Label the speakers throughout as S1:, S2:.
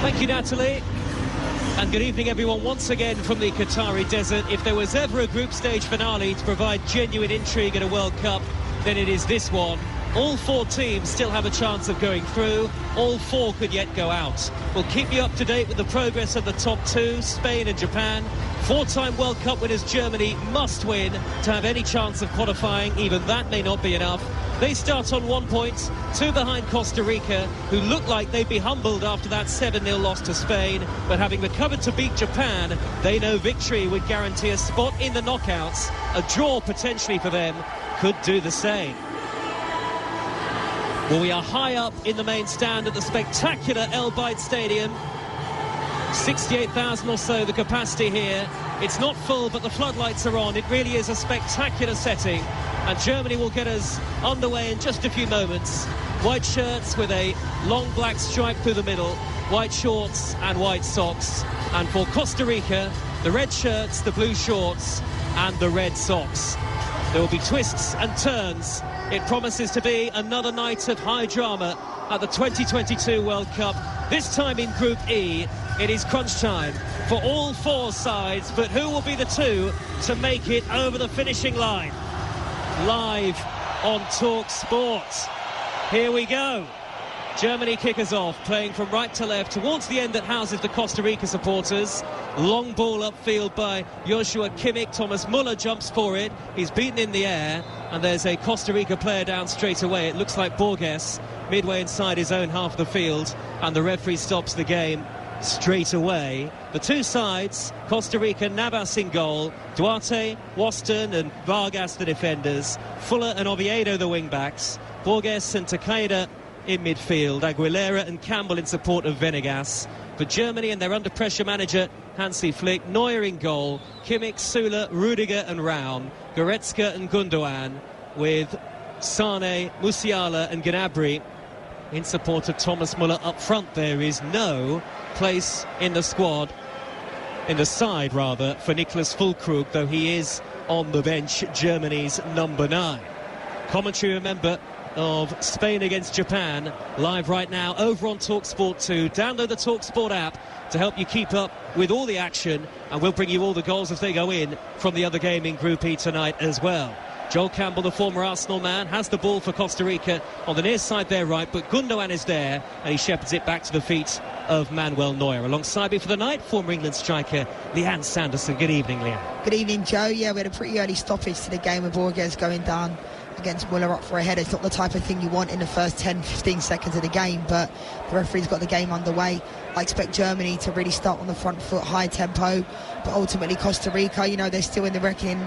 S1: Thank you, Natalie. And good evening, everyone, once again from the Qatari desert. If there was ever a group stage finale to provide genuine intrigue at a World Cup, then it is this one. All four teams still have a chance of going through. All four could yet go out. We'll keep you up to date with the progress of the top two, Spain and Japan. Four-time World Cup winners Germany must win to have any chance of qualifying. Even that may not be enough. They start on 1 point, two behind Costa Rica, who look like they'd be humbled after that 7-0 loss to Spain. But having recovered to beat Japan, they know victory would guarantee a spot in the knockouts. A draw potentially for them could do the same. Well, we are high up in the main stand at the spectacular El Bayt Stadium. 68,000 or so the capacity here. It's not full, but the floodlights are on. It really is a spectacular setting. And Germany will get us underway in just a few moments. White shirts with a long black stripe through the middle, white shorts and white socks. And for Costa Rica, the red shirts, the blue shorts and the red socks. There will be twists and turns. It promises to be another night of high drama at the 2022 World Cup. This time in Group E, it is crunch time for all four sides. But who will be the two to make it over the finishing line? Live on Talk Sport. Here we go. Germany kick us off, playing from right to left towards the end that houses the Costa Rica supporters. Long ball upfield by Joshua Kimmich. Thomas Muller jumps for it. He's beaten in the air, and there's a Costa Rica player down straight away. It looks like Borges, midway inside his own half of the field, and the referee stops the game straight away. The two sides, Costa Rica, Navas in goal, Duarte, Waston and Vargas the defenders, Fuller and Oviedo the wing-backs, Borges and Takeda in midfield, Aguilera and Campbell in support of Venegas. For Germany and their under-pressure manager, Hansi Flick, Neuer in goal, Kimmich, Süle, Rudiger and Raum, Goretzka and Gundogan, with Sane, Musiala and Gnabry in support of Thomas Muller. Up front there is no place in the squad, in the side rather, for Niklas Füllkrug, though he is on the bench, Germany's number 9. Commentary, remember, of Spain against Japan live right now over on TalkSport 2. Download the TalkSport app to help you keep up with all the action, and we'll bring you all the goals as they go in from the other game in Group E tonight as well. Joel Campbell, the former Arsenal man, has the ball for Costa Rica on the near side there right, but Gundogan is there and he shepherds it back to the feet of Manuel Neuer. Alongside me for the night, former England striker Leanne Sanderson. Good evening, Leanne.
S2: Good evening, Joe. Yeah, we had a pretty early stoppage to the game with Borges going down against Muller up for a header. It's not the type of thing you want in the first 10-15 seconds of the game, but the referee's got the game underway. I expect Germany to really start on the front foot, high tempo, but ultimately Costa Rica, you know, they're still in the reckoning,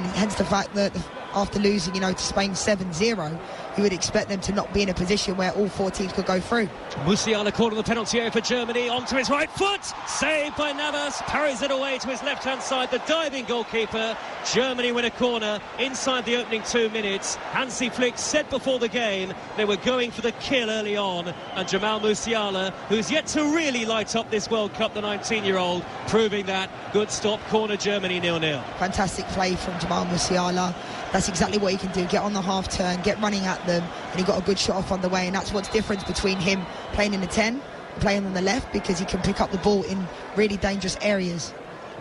S2: hence the fact that after losing, you know, to Spain 7-0, you would expect them to not be in a position where all four teams could go through.
S1: Musiala caught on the penalty area for Germany, onto his right foot, saved by Navas, parries it away to his left-hand side, the diving goalkeeper. Germany win a corner inside the opening 2 minutes. Hansi Flick said before the game they were going for the kill early on, and Jamal Musiala, who's yet to really light up this World Cup, the 19-year-old, proving that. Good stop, corner, Germany 0-0.
S2: Fantastic play from Jamal Musiala. That's exactly what he can do, get on the half turn, get running at them, and he got a good shot off on the way, and that's what's difference between him playing in the 10 and playing on the left, because he can pick up the ball in really dangerous areas.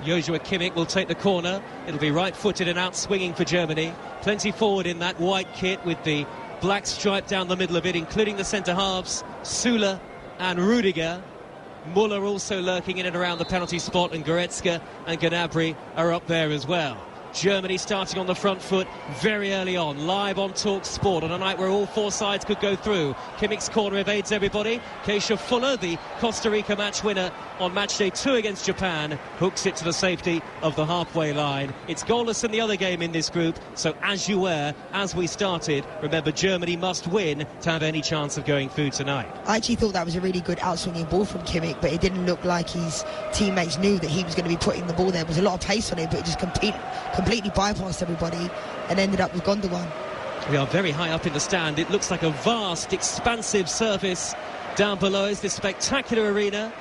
S1: Joshua Kimmich will take the corner. It'll be right-footed and out swinging for Germany. Plenty forward in that white kit with the black stripe down the middle of it, including the centre-halves, Süle and Rudiger. Muller also lurking in and around the penalty spot, and Goretzka and Gnabry are up there as well. Germany starting on the front foot very early on, live on Talk Sport on a night where all four sides could go through. Kimmich's corner evades everybody. Keisha Fuller, the Costa Rica match winner on match day 2 against Japan, hooks it to the safety of the halfway line. It's goalless in the other game in this group, so as you were, as we started, remember Germany must win to have any chance of going through tonight.
S2: I actually thought that was a really good outswinging ball from Kimmich, but it didn't look like his teammates knew that he was going to be putting the ball there. There was a lot of pace on it, but it just completely bypassed everybody and ended up with Gundogan.
S1: We are very high up in the stand. It looks like a vast, expansive surface down below us, this spectacular arena.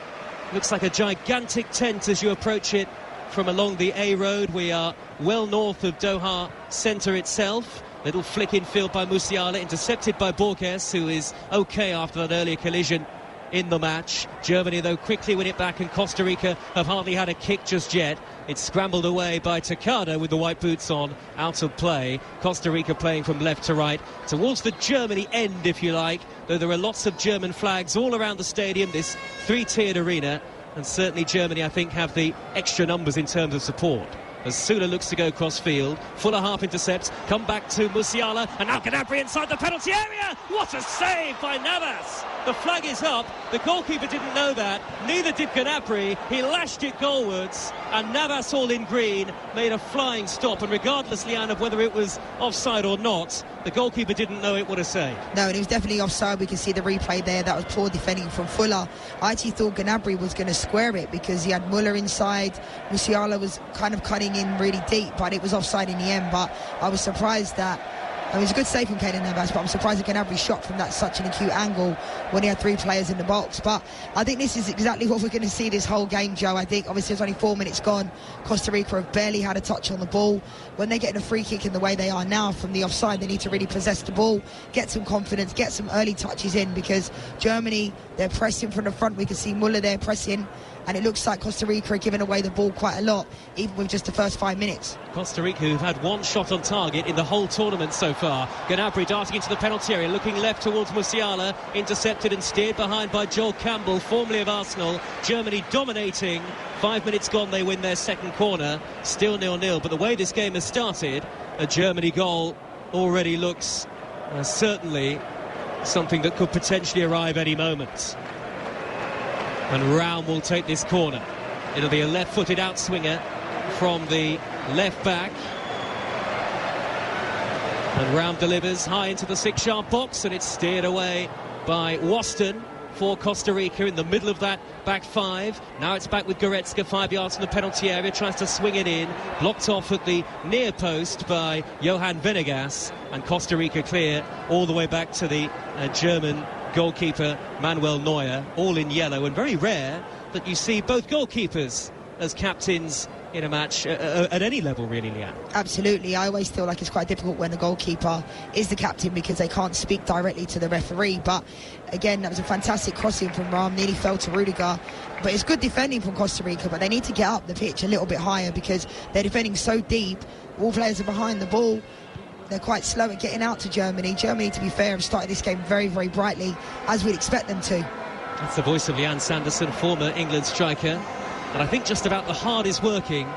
S1: Looks like a gigantic tent as you approach it from along the A Road. We are well north of Doha centre itself. Little flick in field by Musiala, intercepted by Borges, who is okay after that earlier collision in the match. Germany, though, quickly win it back, and Costa Rica have hardly had a kick just yet. It's scrambled away by Takada with the white boots on, out of play. Costa Rica playing from left to right towards the Germany end, if you like, though there are lots of German flags all around the stadium, this three-tiered arena, and certainly Germany, I think, have the extra numbers in terms of support. As Sula looks to go cross-field, Fuller half intercepts, come back to Musiala, and now Gnabry inside the penalty area. What a save by Navas! The flag is up. The goalkeeper didn't know that. Neither did Gnabry. He lashed it goalwards, and Navas, all in green, made a flying stop. And regardless, Leanne, of whether it was offside or not, the goalkeeper didn't know it. What a save.
S2: No, and it was definitely offside. We can see the replay there. That was poor defending from Fuller. I actually thought Gnabry was going to square it because he had Muller inside. Musiala was kind of cutting in really deep, but it was offside in the end. But I was surprised that it was a good save from Keylor Navas, but I'm surprised that Gnabry shot from that such an acute angle when he had three players in the box. But I think this is exactly what we're going to see this whole game, Joe. I think obviously there's only 4 minutes gone. Costa Rica have barely had a touch on the ball. When they're getting a free kick in the way they are now from the offside, they need to really possess the ball, get some confidence, get some early touches in, because Germany, they're pressing from the front. We can see Muller there pressing, and it looks like Costa Rica are giving away the ball quite a lot, even with just the first 5 minutes.
S1: Costa Rica, who've had one shot on target in the whole tournament so far. Gnabry darting into the penalty area, looking left towards Musiala, intercepted and steered behind by Joel Campbell, formerly of Arsenal. Germany dominating. 5 minutes gone, they win their second corner. Still 0-0, but the way this game has started, a Germany goal already looks certainly something that could potentially arrive any moment. And Raum will take this corner. It'll be a left-footed outswinger from the left back. And Raum delivers high into the 6-yard box, and it's steered away by Waston for Costa Rica in the middle of that back five. Now it's back with Goretzka, 5 yards from the penalty area, tries to swing it in, blocked off at the near post by Johan Venegas, and Costa Rica clear all the way back to the German goalkeeper Manuel Neuer, all in yellow. And very rare that you see both goalkeepers as captains in a match at any level, really, Leanne. Absolutely. I always feel like it's quite difficult when the goalkeeper is the captain because they can't speak directly to the referee. But again, that was a fantastic crossing from Raum, nearly fell to Rudiger. But it's good defending from Costa Rica, but they need to get up the pitch a little bit higher because they're defending so deep. All players are behind the ball. They're quite slow at getting out to Germany. Germany, to be fair, have started this game very, very brightly, as we'd expect them to. That's the voice of Leanne Sanderson, former England striker. And I think just about the hardest working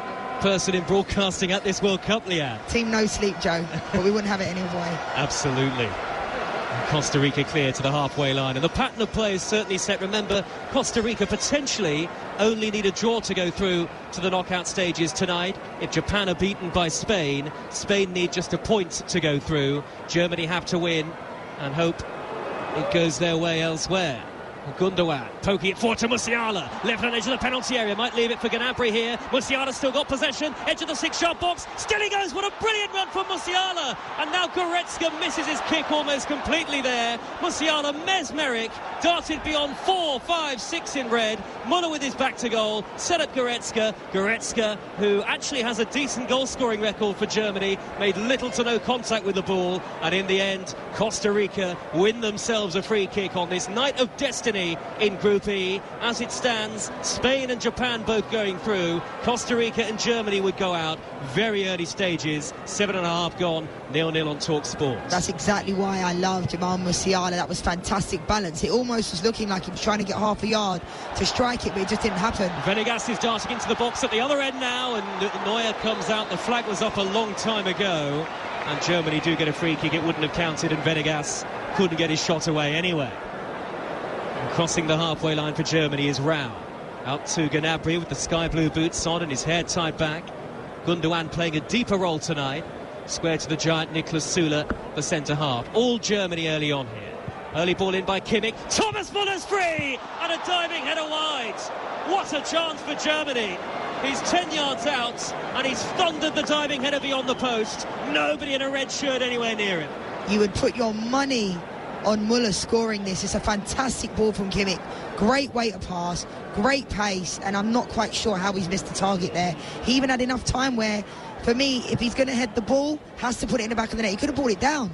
S1: person in broadcasting at this World Cup, Leanne. Team no sleep, Joe, but we wouldn't have it any other way. Absolutely. And Costa Rica clear to the halfway line. And the pattern of play is certainly set. Remember, Costa Rica potentially only need a draw to go through to the knockout stages tonight. If Japan are beaten by Spain, Spain need just a point to go through. Germany have to win and hope it goes their way elsewhere. Gundogan poking it forward to Musiala, left-hand edge of the penalty area, might leave it for Gnabry here. Musiala still got possession, edge of the 6-yard box, still he goes. What a brilliant run from Musiala, and now Goretzka misses his kick almost completely there. Musiala, mesmeric, darted beyond 4, 5, 6 in red. Muller with his back to goal, set up Goretzka, who actually has a decent goal scoring record for Germany, made little to no contact with the ball, and in the end Costa Rica win themselves a free kick on this night of destiny in Group E. As it stands, Spain and Japan both going through. Costa Rica and Germany would go out very early stages. 7.5 gone, 0-0 on Talk Sport. That's exactly why I love Jamal Musiala. That was fantastic balance. It almost was looking like he was trying to get half a yard to strike it, but it just didn't happen. Venegas is darting into the box at the other end now, and Neuer comes out. The flag was up a long time ago, and Germany do get a free kick. It wouldn't have counted, and Venegas couldn't get his shot away anyway. Crossing the halfway line for Germany is Raum. Out to Gnabry with the sky blue boots on and his hair tied back. Gundogan playing a deeper role tonight. Square to the giant Niklas Sula, the centre half. All Germany early on here. Early ball in by Kimmich. Thomas Muller's free! And a diving header wide. What a chance for Germany. He's 10 yards out and he's thundered the diving header beyond the post. Nobody in a red shirt anywhere near him. You would put your money on Muller scoring this. It's a fantastic ball from Kimmich. Great way to pass, great pace, and I'm not quite sure how he's missed the target there. He even had enough time where, for me, if he's going to head the ball, has to put it in the back of the net. He could have brought it down,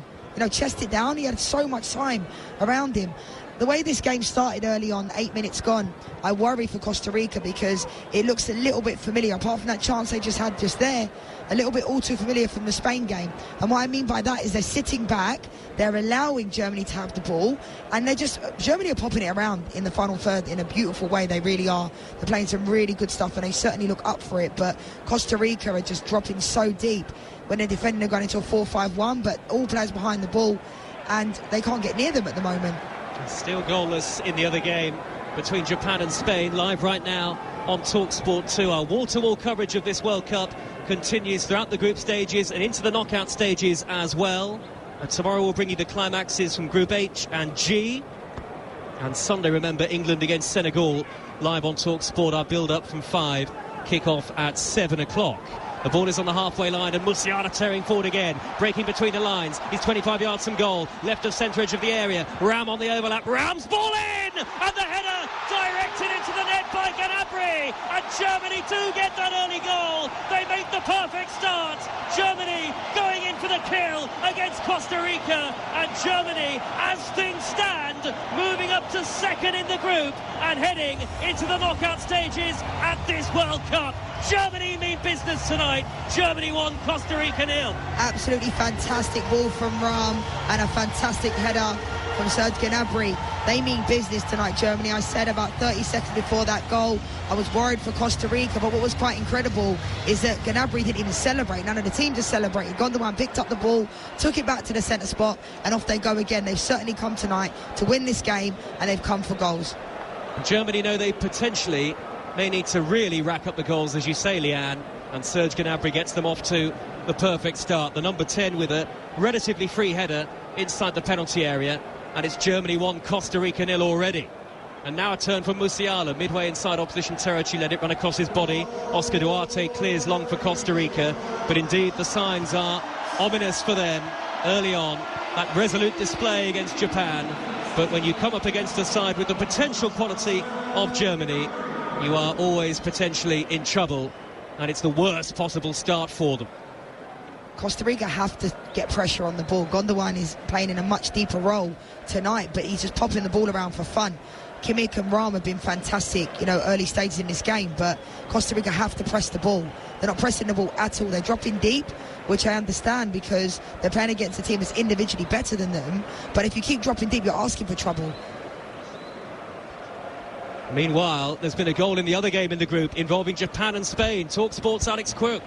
S1: chest it down. He had so much time around him.
S2: the way this game started early on, 8 minutes gone, I worry for Costa Rica because it looks a little bit familiar, apart from that chance they just had just there, a little bit all too familiar from the Spain game. And what I mean by that is they're sitting back, they're allowing Germany to have the ball, and Germany are popping it around in the final third in a beautiful way. They really are. They're playing some really good stuff, and they certainly look up for it. But Costa Rica are just dropping so deep when they're defending. They're going into a 4-5-1, but all players behind the ball, and they can't get near them at the moment.
S1: Still goalless in the other game between Japan and Spain. Live right now on TalkSport 2. Our wall-to-wall coverage of this World Cup continues throughout the group stages and into the knockout stages as well. And tomorrow we'll bring you the climaxes from Group H and G. And Sunday, remember, England against Senegal, live on TalkSport. Our build-up from 5, kick-off at 7 o'clock. The ball is on the halfway line, and Musiala tearing forward again, breaking between the lines. He's 25 yards from goal, left of centre edge of the area. Ram on the overlap, Ram's ball in! And the header directed into the net by Gnabry. And Germany do get that early goal. They make the perfect start. Germany going in for the kill against Costa Rica. And Germany, as things stand, moving up to second in the group and heading into the knockout stages at this World Cup. Germany mean business tonight. Germany 1, Costa Rica 0.
S2: Absolutely fantastic ball from Ram and a fantastic header from Serge Gnabry. They mean business tonight, Germany. I said about 30 seconds before that goal, I was worried for Costa Rica, but what was quite incredible is that Gnabry didn't even celebrate. None of the team just celebrated. Gondwan picked up the ball, took it back to the centre spot, and off they go again. They've certainly come tonight to win this game, and they've come for goals.
S1: Germany know they potentially may need to really rack up the goals, as you say, Leanne, and Serge Gnabry gets them off to the perfect start. The number 10 with a relatively free header inside the penalty area, and it's Germany 1, Costa Rica 0 already. And now a turn from Musiala, midway inside opposition territory, let it run across his body. Oscar Duarte clears long for Costa Rica, but indeed the signs are ominous for them early on. That resolute display against Japan, but when you come up against a side with the potential quality of Germany, you are always potentially in trouble, and it's the worst possible start for them.
S2: Costa Rica have to get pressure on the ball. Gondwan is playing in a much deeper role tonight, but he's just popping the ball around for fun. Kimmich and Ram have been fantastic, early stages in this game, but Costa Rica have to press the ball. They're not pressing the ball at all. They're dropping deep, which I understand because they're playing against a team that's individually better than them, but if you keep dropping deep, you're asking for trouble.
S1: Meanwhile, there's been a goal in the other game in the group involving Japan and Spain. TalkSport's Alex Crook.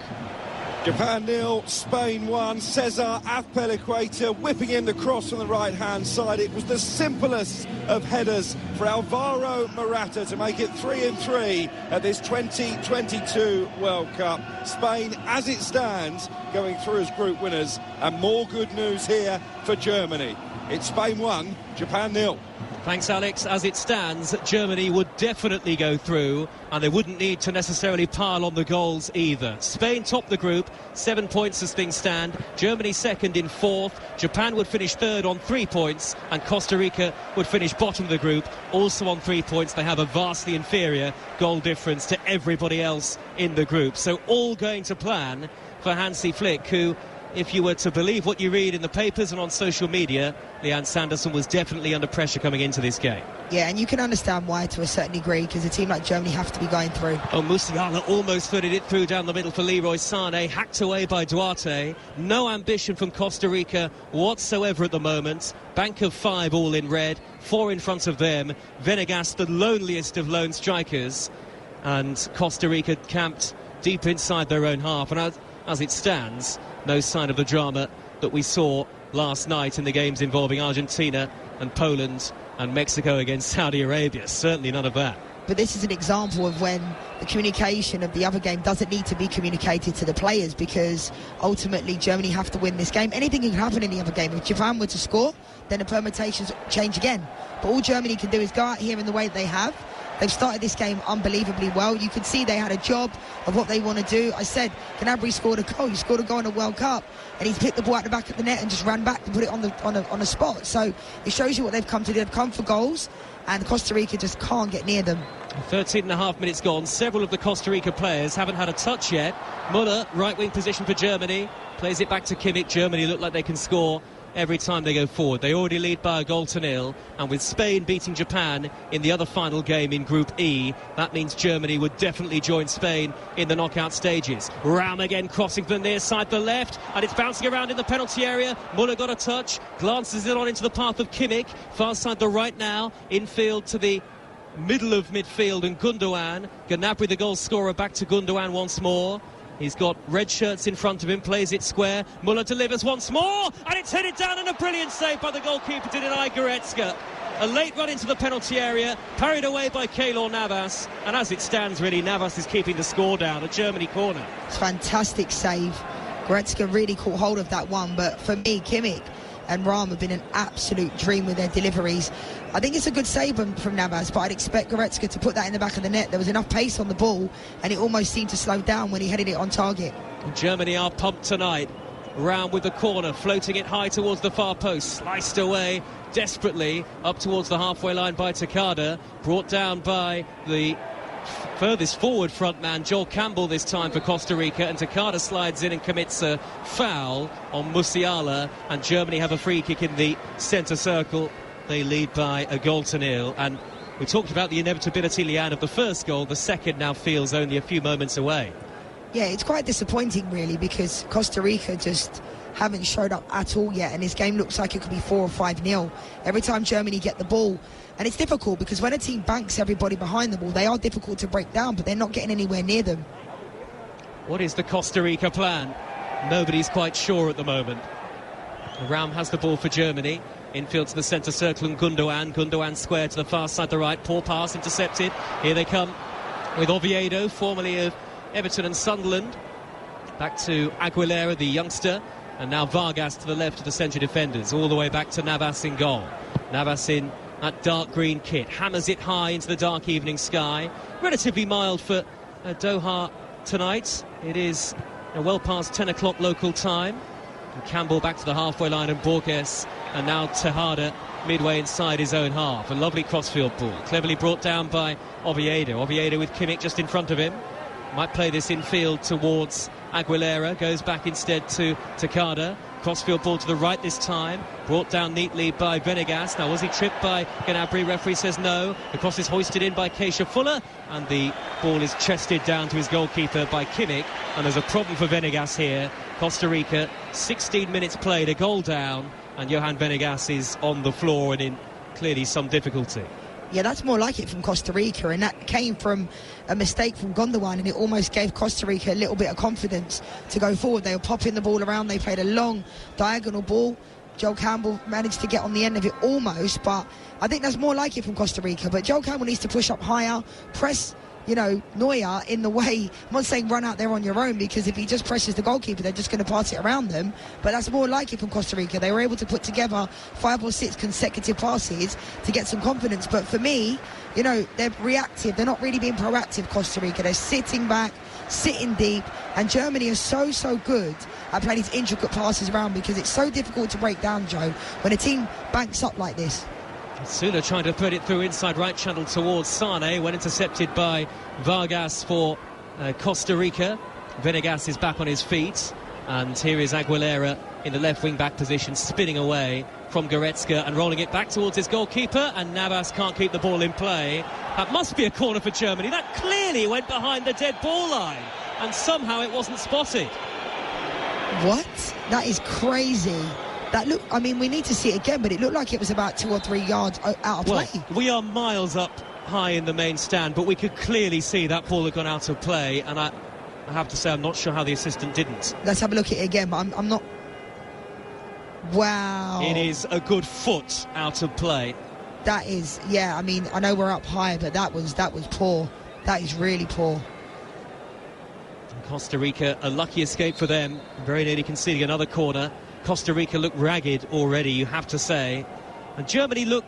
S3: Japan 0, Spain 1. Cesar Azpilicueta whipping in the cross from the right-hand side. It was the simplest of headers for Alvaro Morata to make it 3-3 at this 2022 World Cup. Spain, as it stands, going through as group winners. And more good news here for Germany. It's Spain 1, Japan 0.
S1: Thanks, Alex. As it stands, Germany would definitely go through, and they wouldn't need to necessarily pile on the goals either. Spain top the group, 7 points as things stand. Germany second in 4th. Japan would finish 3rd on 3 points, and Costa Rica would finish bottom of the group, also on 3 points. They have a vastly inferior goal difference to everybody else in the group. So all going to plan for Hansi Flick, who, if you were to believe what you read in the papers and on social media, Leanne Sanderson was definitely under pressure coming into this game.
S2: Yeah, and you can understand why to a certain degree, because a team like Germany have to be going through.
S1: Oh, Musiala almost footed it through down the middle for Leroy Sané, hacked away by Duarte. No ambition from Costa Rica whatsoever at the moment. Bank of 5 all in red, 4 in front of them. Venegas, the loneliest of lone strikers. And Costa Rica camped deep inside their own half. And as it stands, no sign of the drama that we saw last night in the games involving Argentina and Poland and Mexico against Saudi Arabia. Certainly none of that.
S2: But this is an example of when the communication of the other game doesn't need to be communicated to the players, because ultimately Germany have to win this game. Anything can happen in the other game. If Japan were to score, then the permutations change again. But all Germany can do is go out here in the way that they have. They've started this game unbelievably well. You can see they had a job of what they want to do. I said, Gnabry scored a goal. He scored a goal in a World Cup, and he's picked the ball out the back of the net and just ran back and put it on the spot. So it shows you what they've come to do. They've come for goals, and Costa Rica just can't get near them.
S1: 13.5 minutes gone. Several of the Costa Rica players haven't had a touch yet. Müller, right-wing position for Germany, plays it back to Kimmich. Germany look like they can score every time they go forward. They already lead by a 0-0, and with Spain beating Japan in the other final game in Group E, that means Germany would definitely join Spain in the knockout stages. Ram again crossing from the near side, the left, and it's bouncing around in the penalty area. Muller got a touch, glances it on into the path of Kimmich, far side the right now, infield to the middle of midfield, and Gundogan. Gnabry, the goal scorer, back to Gundogan once more. He's got red shirts in front of him, plays it square. Muller delivers once more, and it's headed down, and a brilliant save by the goalkeeper to deny Goretzka. A late run into the penalty area, parried away by Keylor Navas, and as it stands, really, Navas is keeping the score down, a Germany corner.
S2: It's a fantastic save. Goretzka really caught hold of that one, but for me, Kimmich and Ram have been an absolute dream with their deliveries. I think it's a good save from Navas, but I'd expect Goretzka to put that in the back of the net. There was enough pace on the ball, and it almost seemed to slow down when he headed it on target.
S1: Germany are pumped tonight. Ram with the corner, floating it high towards the far post, sliced away desperately up towards the halfway line by Takada, brought down by the furthest forward front man, Joel Campbell, this time for Costa Rica, and Takada slides in and commits a foul on Musiala, and Germany have a free kick in the centre circle. They lead by a 0-0, and we talked about the inevitability, Leanne, of the first goal. The second now feels only a few moments away.
S2: Yeah, it's quite disappointing really, because Costa Rica just haven't showed up at all yet, and this game looks like it could be 4 or 5-0 every time Germany get the ball. And it's difficult because when a team banks everybody behind the ball, they are difficult to break down, but they're not getting anywhere near them.
S1: What is the Costa Rica plan? Nobody's quite sure at the moment. Ram has the ball for Germany. Infield to the centre circle, and Gundogan square to the far side, the right. Poor pass intercepted. Here they come with Oviedo, formerly of Everton and Sunderland. Back to Aguilera, the youngster. And now Vargas to the left of the centre defenders. All the way back to Navas in goal. Navas in that dark green kit, hammers it high into the dark evening sky. Relatively mild for Doha tonight. It is well past 10 o'clock local time. And Campbell back to the halfway line, and Borges, and now Tejada midway inside his own half. A lovely crossfield ball, cleverly brought down by Oviedo. Oviedo with Kimmich just in front of him. Might play this infield towards Aguilera, goes back instead to Takada. Crossfield ball to the right this time, brought down neatly by Venegas. Now, was he tripped by Gnabry? Referee says no. The cross is hoisted in by Keisha Fuller, and the ball is chested down to his goalkeeper by Kimmich. And there's a problem for Venegas here. Costa Rica, 16 minutes played, a goal down, and Johan Venegas is on the floor and in clearly some difficulty.
S2: Yeah, that's more like it from Costa Rica, and that came from a mistake from Gundogan, and it almost gave Costa Rica a little bit of confidence to go forward. They were popping the ball around, they played a long diagonal ball. Joel Campbell managed to get on the end of it almost, but I think that's more like it from Costa Rica. But Joel Campbell needs to push up higher, press, Neuer in the way. I'm not saying run out there on your own, because if he just presses the goalkeeper, they're just going to pass it around them. But that's more like it from Costa Rica. They were able to put together 5 or 6 consecutive passes to get some confidence. But for me, they're reactive. They're not really being proactive, Costa Rica. They're sitting back, sitting deep. And Germany is so good at playing these intricate passes around, because it's so difficult to break down, Joe, when a team banks up like this.
S1: Sula trying to put it through inside right channel towards Sane, when intercepted by Vargas for Costa Rica. Venegas is back on his feet, and here is Aguilera in the left wing back position, spinning away from Goretzka and rolling it back towards his goalkeeper, and Navas can't keep the ball in play. That must be a corner for Germany. That clearly went behind the dead ball line, and somehow it wasn't spotted.
S2: What? That is crazy. We need to see it again, but it looked like it was about 2 or 3 yards out of play.
S1: We are miles up high in the main stand, but we could clearly see that ball had gone out of play, and I have to say I'm not sure how the assistant didn't.
S2: Let's have a look at it again, but I'm not... Wow.
S1: It is a good foot out of play.
S2: That is, yeah, I know we're up high, but that was poor. That is really poor.
S1: Costa Rica, a lucky escape for them, very nearly conceding another corner. Costa Rica look ragged already, you have to say. And Germany look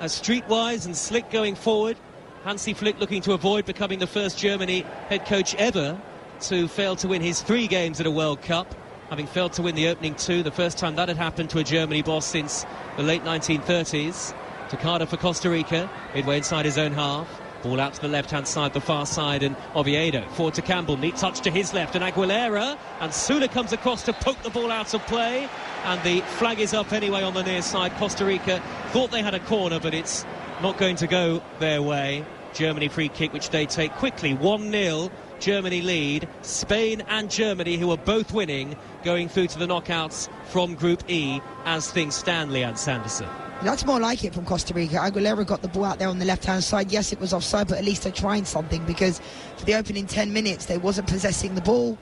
S1: streetwise and slick going forward. Hansi Flick looking to avoid becoming the first Germany head coach ever to fail to win his 3 games at a World Cup, having failed to win the opening 2, the first time that had happened to a Germany boss since the late 1930s. Takada for Costa Rica, midway inside his own half. Ball out to the left-hand side, the far side, and Oviedo forward to Campbell. Neat touch to his left, and Aguilera, and Sula comes across to poke the ball out of play, and the flag is up anyway on the near side. Costa Rica thought they had a corner, but it's not going to go their way. Germany free kick, which they take quickly. 1-0, Germany lead. Spain and Germany, who are both winning, going through to the knockouts from Group E as things stand, Leanne Sanderson.
S2: That's more like it from Costa Rica. Aguilera got the ball out there on the left-hand side. Yes, it was offside, but at least they're trying something, because for the opening 10 minutes, they wasn't possessing the ball.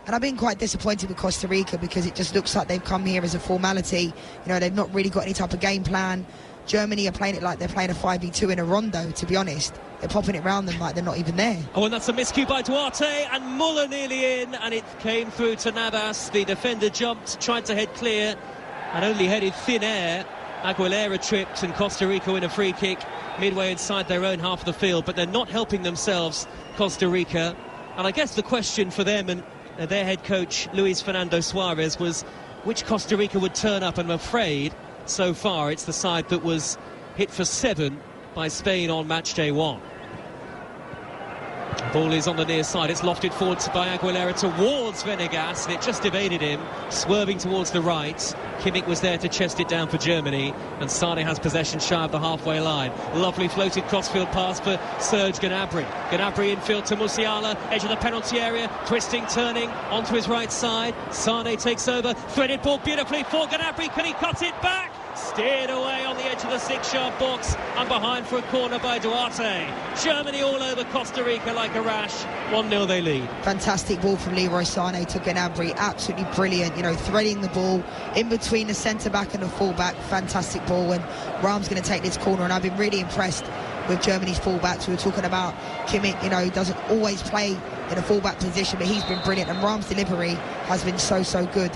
S2: And I've been quite disappointed with Costa Rica, because it just looks like they've come here as a formality. You know, they've not really got any type of game plan. Germany are playing it like they're playing a 5v2 in a rondo, to be honest. They're popping it around them like they're not even there.
S1: Oh, and that's a miscue by Duarte, and Muller nearly in, and it came through to Navas. The defender jumped, tried to head clear, and only headed thin air. Aguilera tripped, and Costa Rica win a free kick midway inside their own half of the field, but they're not helping themselves, Costa Rica. And I guess the question for them and their head coach, Luis Fernando Suarez, was which Costa Rica would turn up, and I'm afraid so far it's the side that was hit for 7 by Spain on match day 1. Ball is on the near side, it's lofted forward by Aguilera towards Venegas, and it just evaded him, swerving towards the right. Kimmich was there to chest it down for Germany, and Sane has possession shy of the halfway line. Lovely floated crossfield pass for Serge Gnabry. Gnabry infield to Musiala, edge of the penalty area, twisting, turning onto his right side. Sane takes over, threaded ball beautifully for Gnabry. Can he cut it back? Steered away on the edge of the 6-yard box, and behind for a corner by Duarte. Germany all over Costa Rica like a rash. 1-0 they lead.
S2: Fantastic ball from Leroy Sane to Gnabry. Absolutely brilliant, you know, threading the ball in between the centre-back and the full-back. Fantastic ball, and Rahm's going to take this corner, and I've been really impressed with Germany's full-backs. We were talking about Kimmich, you know, he doesn't always play in a full-back position, but he's been brilliant, and Rahm's delivery has been so good.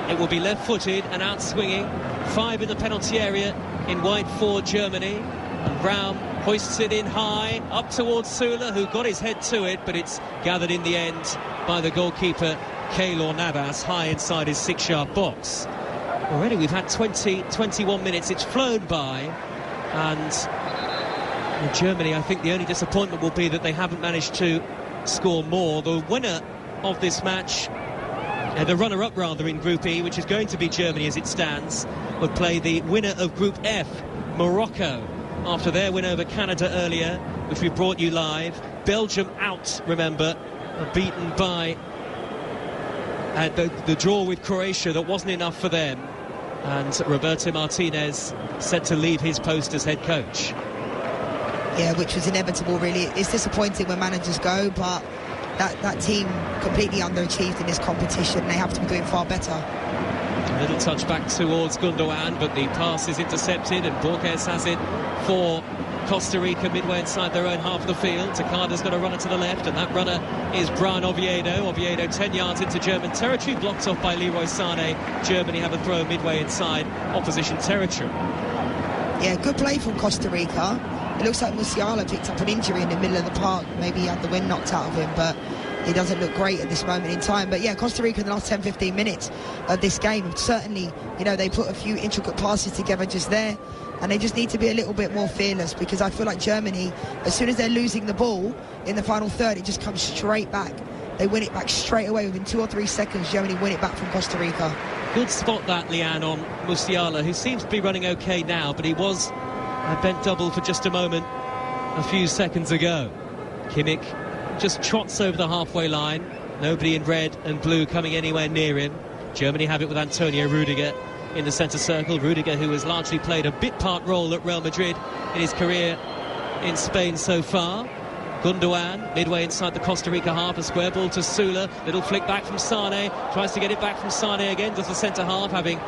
S1: It will be left-footed and out-swinging. 5 in the penalty area in white for Germany. And Rahm hoists it in high, up towards Sula, who got his head to it, but it's gathered in the end by the goalkeeper, Keylor Navas, high inside his 6-yard box. Already we've had 21 minutes. It's flown by. And in Germany, I think the only disappointment will be that they haven't managed to score more. The winner of this match, the runner-up rather in Group E, which is going to be Germany as it stands, would play the winner of Group F, Morocco, after their win over Canada earlier, which we brought you live. Belgium out, remember, beaten by the draw with Croatia. That wasn't enough for them, and Roberto Martinez set to leave his post as head coach.
S2: Yeah, which was inevitable really. It's disappointing when managers go, but that team completely underachieved in this competition. They have to be doing far better.
S1: A little touch back towards Gundogan, but the pass is intercepted, and Borges has it for Costa Rica midway inside their own half of the field. Takada's got a runner to the left, and that runner is Brian Oviedo. Oviedo 10 yards into German territory, blocked off by Leroy Sane. Germany have a throw midway inside opposition territory. Yeah,
S2: good play from Costa Rica. It looks like Musiala picked up an injury in the middle of the park. Maybe he had the wind knocked out of him, but he doesn't look great at this moment in time. But yeah, Costa Rica in the last 10-15 minutes of this game, certainly, you know, they put a few intricate passes together just there, and they just need to be a little bit more fearless, because I feel like Germany, as soon as they're losing the ball in the final third, it just comes straight back. They win it back straight away. Within 2 or 3 seconds, Germany win it back from Costa Rica.
S1: Good spot that, Leanne, on Musiala, who seems to be running okay now, but he was bent double for just a moment a few seconds ago. Kimmich just trots over the halfway line. Nobody in red and blue coming anywhere near him. Germany have it with Antonio Rudiger in the centre circle. Rudiger, who has largely played a bit-part role at Real Madrid in his career in Spain so far. Gundogan, midway inside the Costa Rica half, a square ball to Sula. Little flick back from Sane. Tries to get it back from Sane again. Does the centre half, having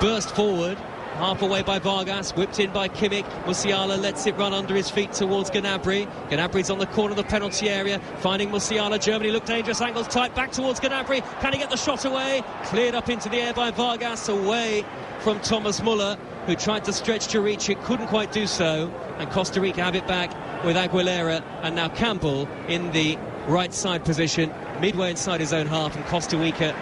S1: burst forward. Half away by Vargas, whipped in by Kimmich. Musiala lets it run under his feet towards Gnabry. Gnabry's on the corner of the penalty area, finding Musiala. Germany look dangerous, angles tight, back towards Gnabry. Can he get the shot away? Cleared up into the air by Vargas, away from Thomas Muller, who tried to stretch to reach it, couldn't quite do so. And Costa Rica have it back with Aguilera and now Campbell in the right side position, midway inside his own half, and Costa Rica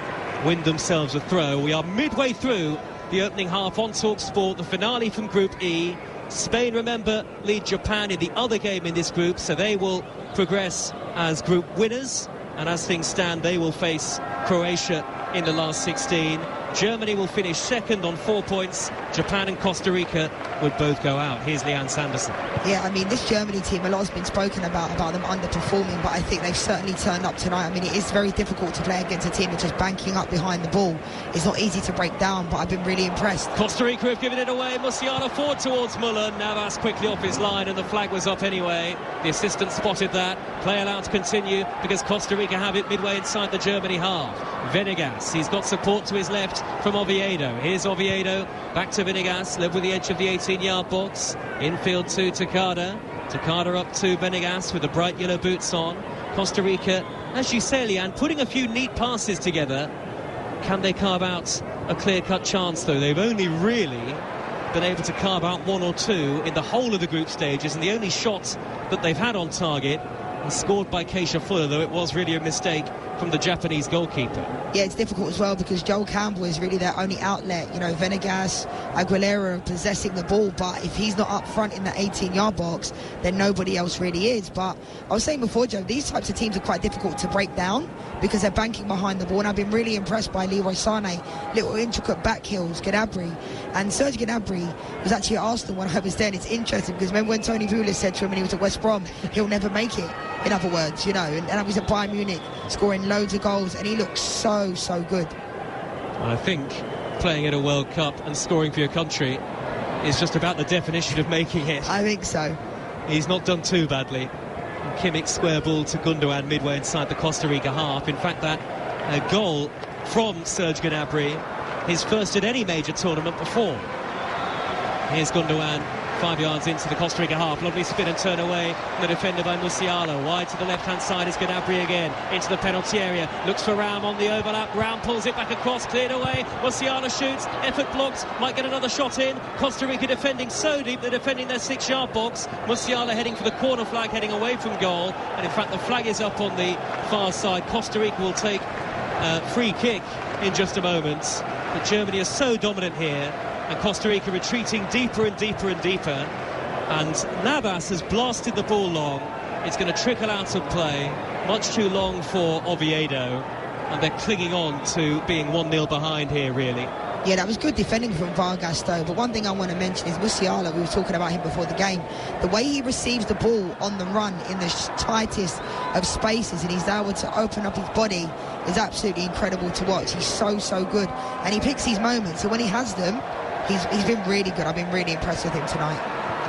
S1: win themselves a throw. We are midway through the opening half on TalkSport, the finale from Group E. Spain, remember, lead Japan in the other game in this group, so they will progress as group winners, and as things stand, they will face Croatia in the last 16. Germany will finish second on 4 points. Japan and Costa Rica would both go out. Here's Leanne Sanderson.
S2: Yeah, I mean, this Germany team, a lot has been spoken about them underperforming, but I think they've certainly turned up tonight. I mean, it is very difficult to play against a team that's just banking up behind the ball. It's not easy to break down, but I've been really impressed.
S1: Costa Rica have given it away. Musiala forward towards Muller. Navas quickly off his line, and the flag was up anyway. The assistant spotted that. Play allowed to continue because Costa Rica have it midway inside the Germany half. Venegas, he's got support to his left from Oviedo. Here's Oviedo, back to Venegas, led with the edge of the 18-yard box. Infield to Takada. Takada up to Venegas with the bright yellow boots on. Costa Rica, as you say, Leanne, putting a few neat passes together. Can they carve out a clear-cut chance, though? They've only really been able to carve out one or two in the whole of the group stages, and the only shot that they've had on target was scored by Keisha Fuller, though it was really a mistake from the Japanese goalkeeper.
S2: Yeah, it's difficult as well because Joel Campbell is really their only outlet. You know, Venegas, Aguilera are possessing the ball, but if he's not up front in the 18-yard box, then nobody else really is. But I was saying before, Joe, these types of teams are quite difficult to break down because they're banking behind the ball, and I've been really impressed by Leroy Sané, little intricate back heels, Gnabry, and Serge Gnabry was actually at Arsenal when I was there, and it's interesting because remember when Tony Pulis said to him when he was at West Brom, he'll never make it, in other words, you know, and I was at Bayern Munich scoring loads of goals, and he looks so good.
S1: I think playing in a World Cup and scoring for your country is just about the definition of making it.
S2: I think so.
S1: He's not done too badly. Kimmich square ball to Gundogan midway inside the Costa Rica half. In fact, that goal from Serge Gnabry, his first at any major tournament before. Here's Gundogan, 5 yards into the Costa Rica half. Lovely spin and turn away. The defender by Musiala. Wide to the left-hand side is Gnabry again. Into the penalty area. Looks for Ram on the overlap. Ram pulls it back across. Cleared away. Musiala shoots. Effort blocked. Might get another shot in. Costa Rica defending so deep. They're defending their 6-yard box. Musiala heading for the corner flag, heading away from goal. And in fact, the flag is up on the far side. Costa Rica will take a free kick in just a moment. But Germany is so dominant here. And Costa Rica retreating deeper and deeper and deeper. And Navas has blasted the ball long. It's going to trickle out of play. Much too long for Oviedo. And they're clinging on to being 1-0 behind here, really.
S2: Yeah, that was good defending from Vargas, though. But one thing I want to mention is Musiala. We were talking about him before the game. The way he receives the ball on the run in the tightest of spaces, and he's able to open up his body, is absolutely incredible to watch. He's so good. And he picks these moments. So when he has them, he's been really good. I've been really impressed with him tonight.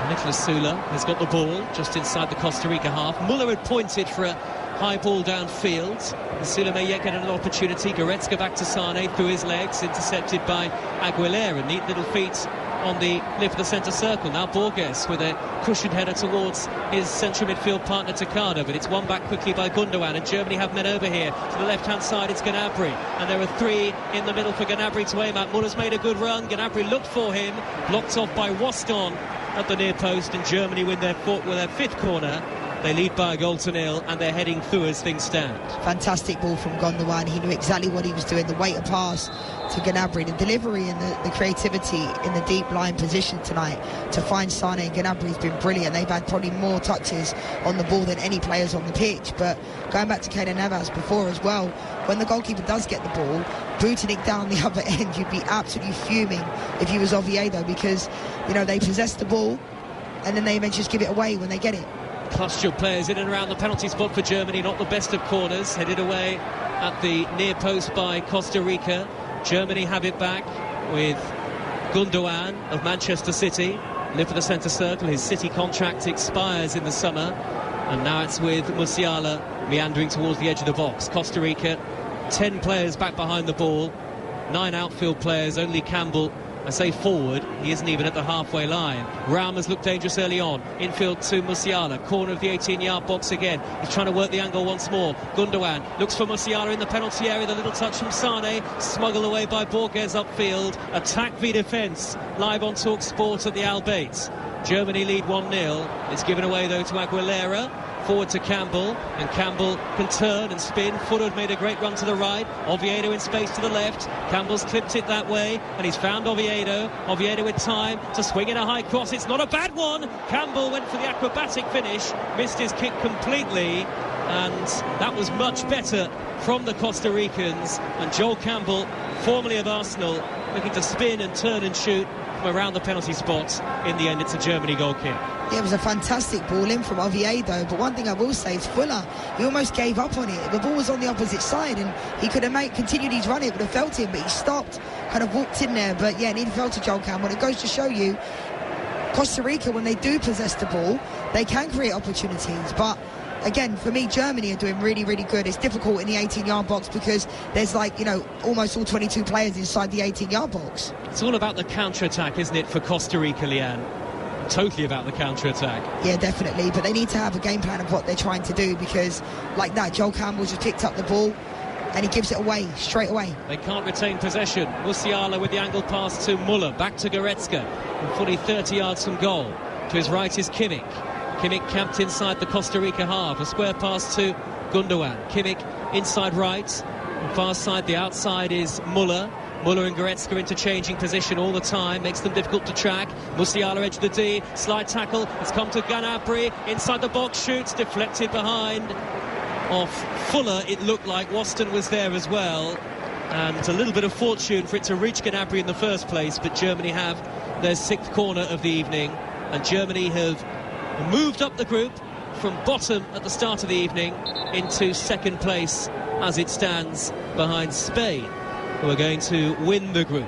S1: Nicolas Sula has got the ball just inside the Costa Rica half. Muller had pointed for a high ball downfield. Sula may yet get an opportunity. Goretzka back to Sané through his legs, intercepted by Aguilera. Neat little feet on the lip of the centre circle. Now Borges with a cushioned header towards his central midfield partner Takada, but it's won back quickly by Gundogan, and Germany have men over here. To the left-hand side it's Gnabry, and there are three in the middle for Gnabry to aim at. Muller's made a good run. Gnabry looked for him, blocked off by Waston at the near post, and Germany win their fifth corner. They lead by a goal to nil, and they're heading through as things stand. Fantastic
S2: ball from Gundogan. He knew exactly what he was doing. The weighted pass to Gnabry, the delivery and the creativity in the deep line position tonight to find Sané and Gnabry has been brilliant. They've had probably more touches on the ball than any players on the pitch. But going back to Keylor Navas before as well, when the goalkeeper does get the ball, booting it down the other end, you'd be absolutely fuming if he was Oviedo, because, you know, they possess the ball and then they may just give it away when they get it.
S1: Cluster of players in and around the penalty spot for Germany. Not the best of corners. Headed away at the near post by Costa Rica. Germany have it back with Gundogan of Manchester City. Live for the centre circle. His City contract expires in the summer. And now it's with Musiala meandering towards the edge of the box. Costa Rica, 10 players back behind the ball. 9 outfield players, only Campbell, I say forward, he isn't even at the halfway line. Raum has looked dangerous early on. Infield to Musiala, corner of the 18-yard box again. He's trying to work the angle once more. Gundogan looks for Musiala in the penalty area. The little touch from Sané, smuggled away by Borges upfield. Attack v defence, live on Talk Sport at the Albait. Germany lead 1-0. It's given away though to Aguilera. forward to Campbell, and Campbell can turn and spin. Fuller made a great run to the right. Oviedo in space to the left. Campbell's clipped it that way, and he's found Oviedo. Oviedo with time to swing in a high cross. It's not a bad one. Campbell went for the acrobatic finish, missed his kick completely, and that was much better from the Costa Ricans. And Joel Campbell, formerly of Arsenal, looking to spin and turn and shoot from around the penalty spot. In the end, it's a Germany goal kick.
S2: Yeah, it was a fantastic ball in from Oviedo, but one thing I will say is Fuller, he almost gave up on it. The ball was on the opposite side, and he could have continued his run. It would have felt him, but he stopped, kind of walked in there. But yeah, nearly fell to Joel Campbell. It goes to show you, Costa Rica, when they do possess the ball, they can create opportunities. But again, for me, Germany are doing really, really good. It's difficult in the 18-yard box because there's almost all 22 players inside the 18-yard box.
S1: It's all about the counter-attack, isn't it, for Costa Rica, Leanne? Totally about the counter-attack.
S2: Yeah, definitely, but they need to have a game plan of what they're trying to do, because like that, Joel Campbell just picked up the ball and he gives it away straight away.
S1: They can't retain possession. Musiala with the angle pass to Muller, back to Goretzka, and fully 30 yards from goal. To his right is Kimmich. Kimmich camped inside the Costa Rica half. A square pass to Gundogan. Kimmich inside right. On far side, the outside is Muller. Muller and Goretzka interchanging position all the time, makes them difficult to track. Musiala edge of the D, slide tackle, it's come to Gnabry, inside the box, shoots, deflected behind off Fuller. It looked like Waston was there as well, and a little bit of fortune for it to reach Gnabry in the first place, but Germany have their 6th corner of the evening, and Germany have moved up the group from bottom at the start of the evening into 2nd place as it stands behind Spain, who are going to win the group.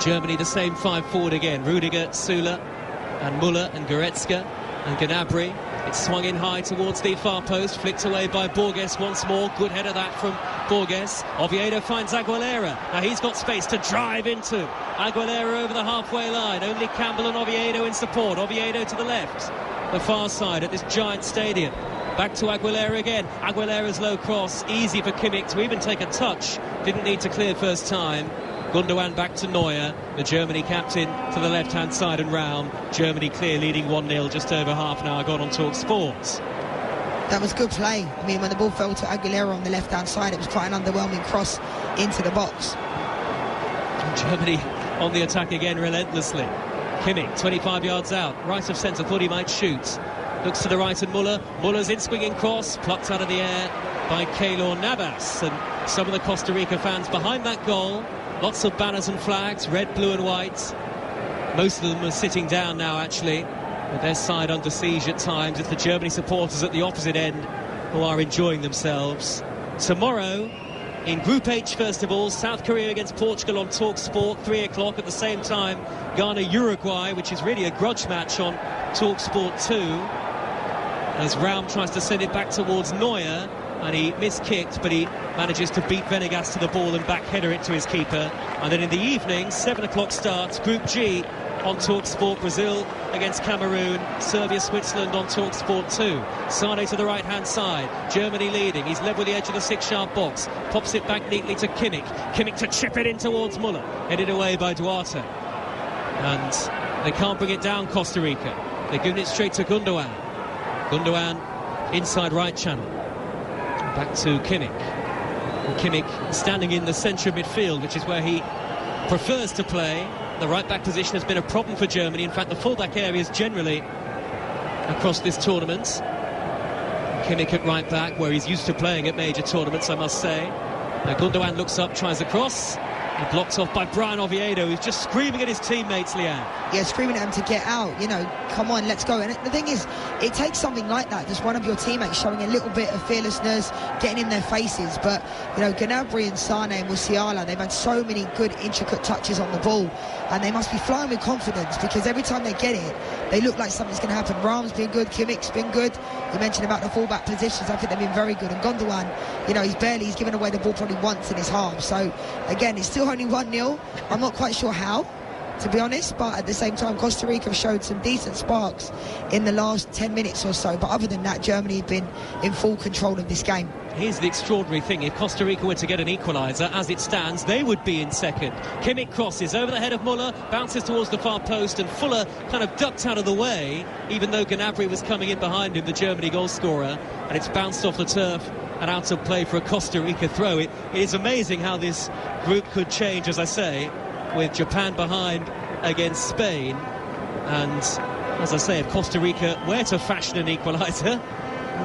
S1: Germany, the same 5 forward again. Rudiger, Süle and Muller and Goretzka and Gnabry. It's swung in high towards the far post, flicked away by Borges once more. Good header that from Borges. Oviedo finds Aguilera. Now he's got space to drive into. Aguilera over the halfway line. Only Campbell and Oviedo in support. Oviedo to the left, the far side at this giant stadium. Back to Aguilera again. Aguilera's low cross, easy for Kimmich to even take a touch. Didn't need to clear first time. Gundogan back to Neuer, the Germany captain, to the left-hand side and round. Germany clear, leading 1-0, just over half an hour gone on Talk Sports.
S2: That was good play. I mean, when the ball fell to Aguilera on the left-hand side, it was quite an underwhelming cross into the box.
S1: Germany on the attack again relentlessly. Kimmich, 25 yards out, right of centre, thought he might shoot. Looks to the right and Muller. Muller's in swinging cross, plucked out of the air by Keylor Navas. And some of the Costa Rica fans behind that goal. Lots of banners and flags, red, blue and white. Most of them are sitting down now, actually, with their side under siege at times. It's the Germany supporters at the opposite end who are enjoying themselves. Tomorrow, in Group H, first of all, South Korea against Portugal on Talk Sport, 3 o'clock. At the same time, Ghana-Uruguay, which is really a grudge match on Talk Sport 2. As Raum tries to send it back towards Neuer, and he miskicked, but he manages to beat Venegas to the ball and back-header it to his keeper. And then in the evening, 7 o'clock starts Group G on Talk Sport. Brazil against Cameroon, Serbia, Switzerland on Talk Sport 2. Sane to the right-hand side, Germany leading. He's led with the edge of the 6-yard box, pops it back neatly to Kimmich. Kimmich to chip it in towards Muller, headed away by Duarte. And they can't bring it down, Costa Rica. They're giving it straight to Gundogan. Gundogan inside right channel. Back to Kimmich. And Kimmich standing in the centre of midfield, which is where he prefers to play. The right-back position has been a problem for Germany. In fact, the full-back areas generally across this tournament. Kimmich at right-back, where he's used to playing at major tournaments, I must say. Now Gundogan looks up, tries a cross. And blocked off by Brian Oviedo, who's just screaming at his teammates, Leanne.
S2: Yeah, screaming at him to get out, come on, let's go. And the thing is, it takes something like that, just one of your teammates showing a little bit of fearlessness, getting in their faces. But, Gnabry and Sane and Musiala, they've had so many good, intricate touches on the ball, and they must be flying with confidence, because every time they get it, they look like something's going to happen. Raum's been good, Kimmich's been good. You mentioned about the full-back positions, I think they've been very good. And Gundogan, he's given away the ball probably once in his half. So, again, it's still only 1-0. I'm not quite sure how, to be honest, but at the same time, Costa Rica have showed some decent sparks in the last 10 minutes or so. But other than that, Germany have been in full control of this game.
S1: here's the extraordinary thing. If Costa Rica were to get an equaliser, as it stands, they would be in second. Kimmich crosses over the head of Muller, bounces towards the far post, and Fuller kind of ducked out of the way, even though Gnabry was coming in behind him, the Germany goal scorer, and it's bounced off the turf and out of play for a Costa Rica throw. It is amazing how this group could change, as I say, with Japan behind against Spain. And as I say, if Costa Rica were to fashion an equaliser,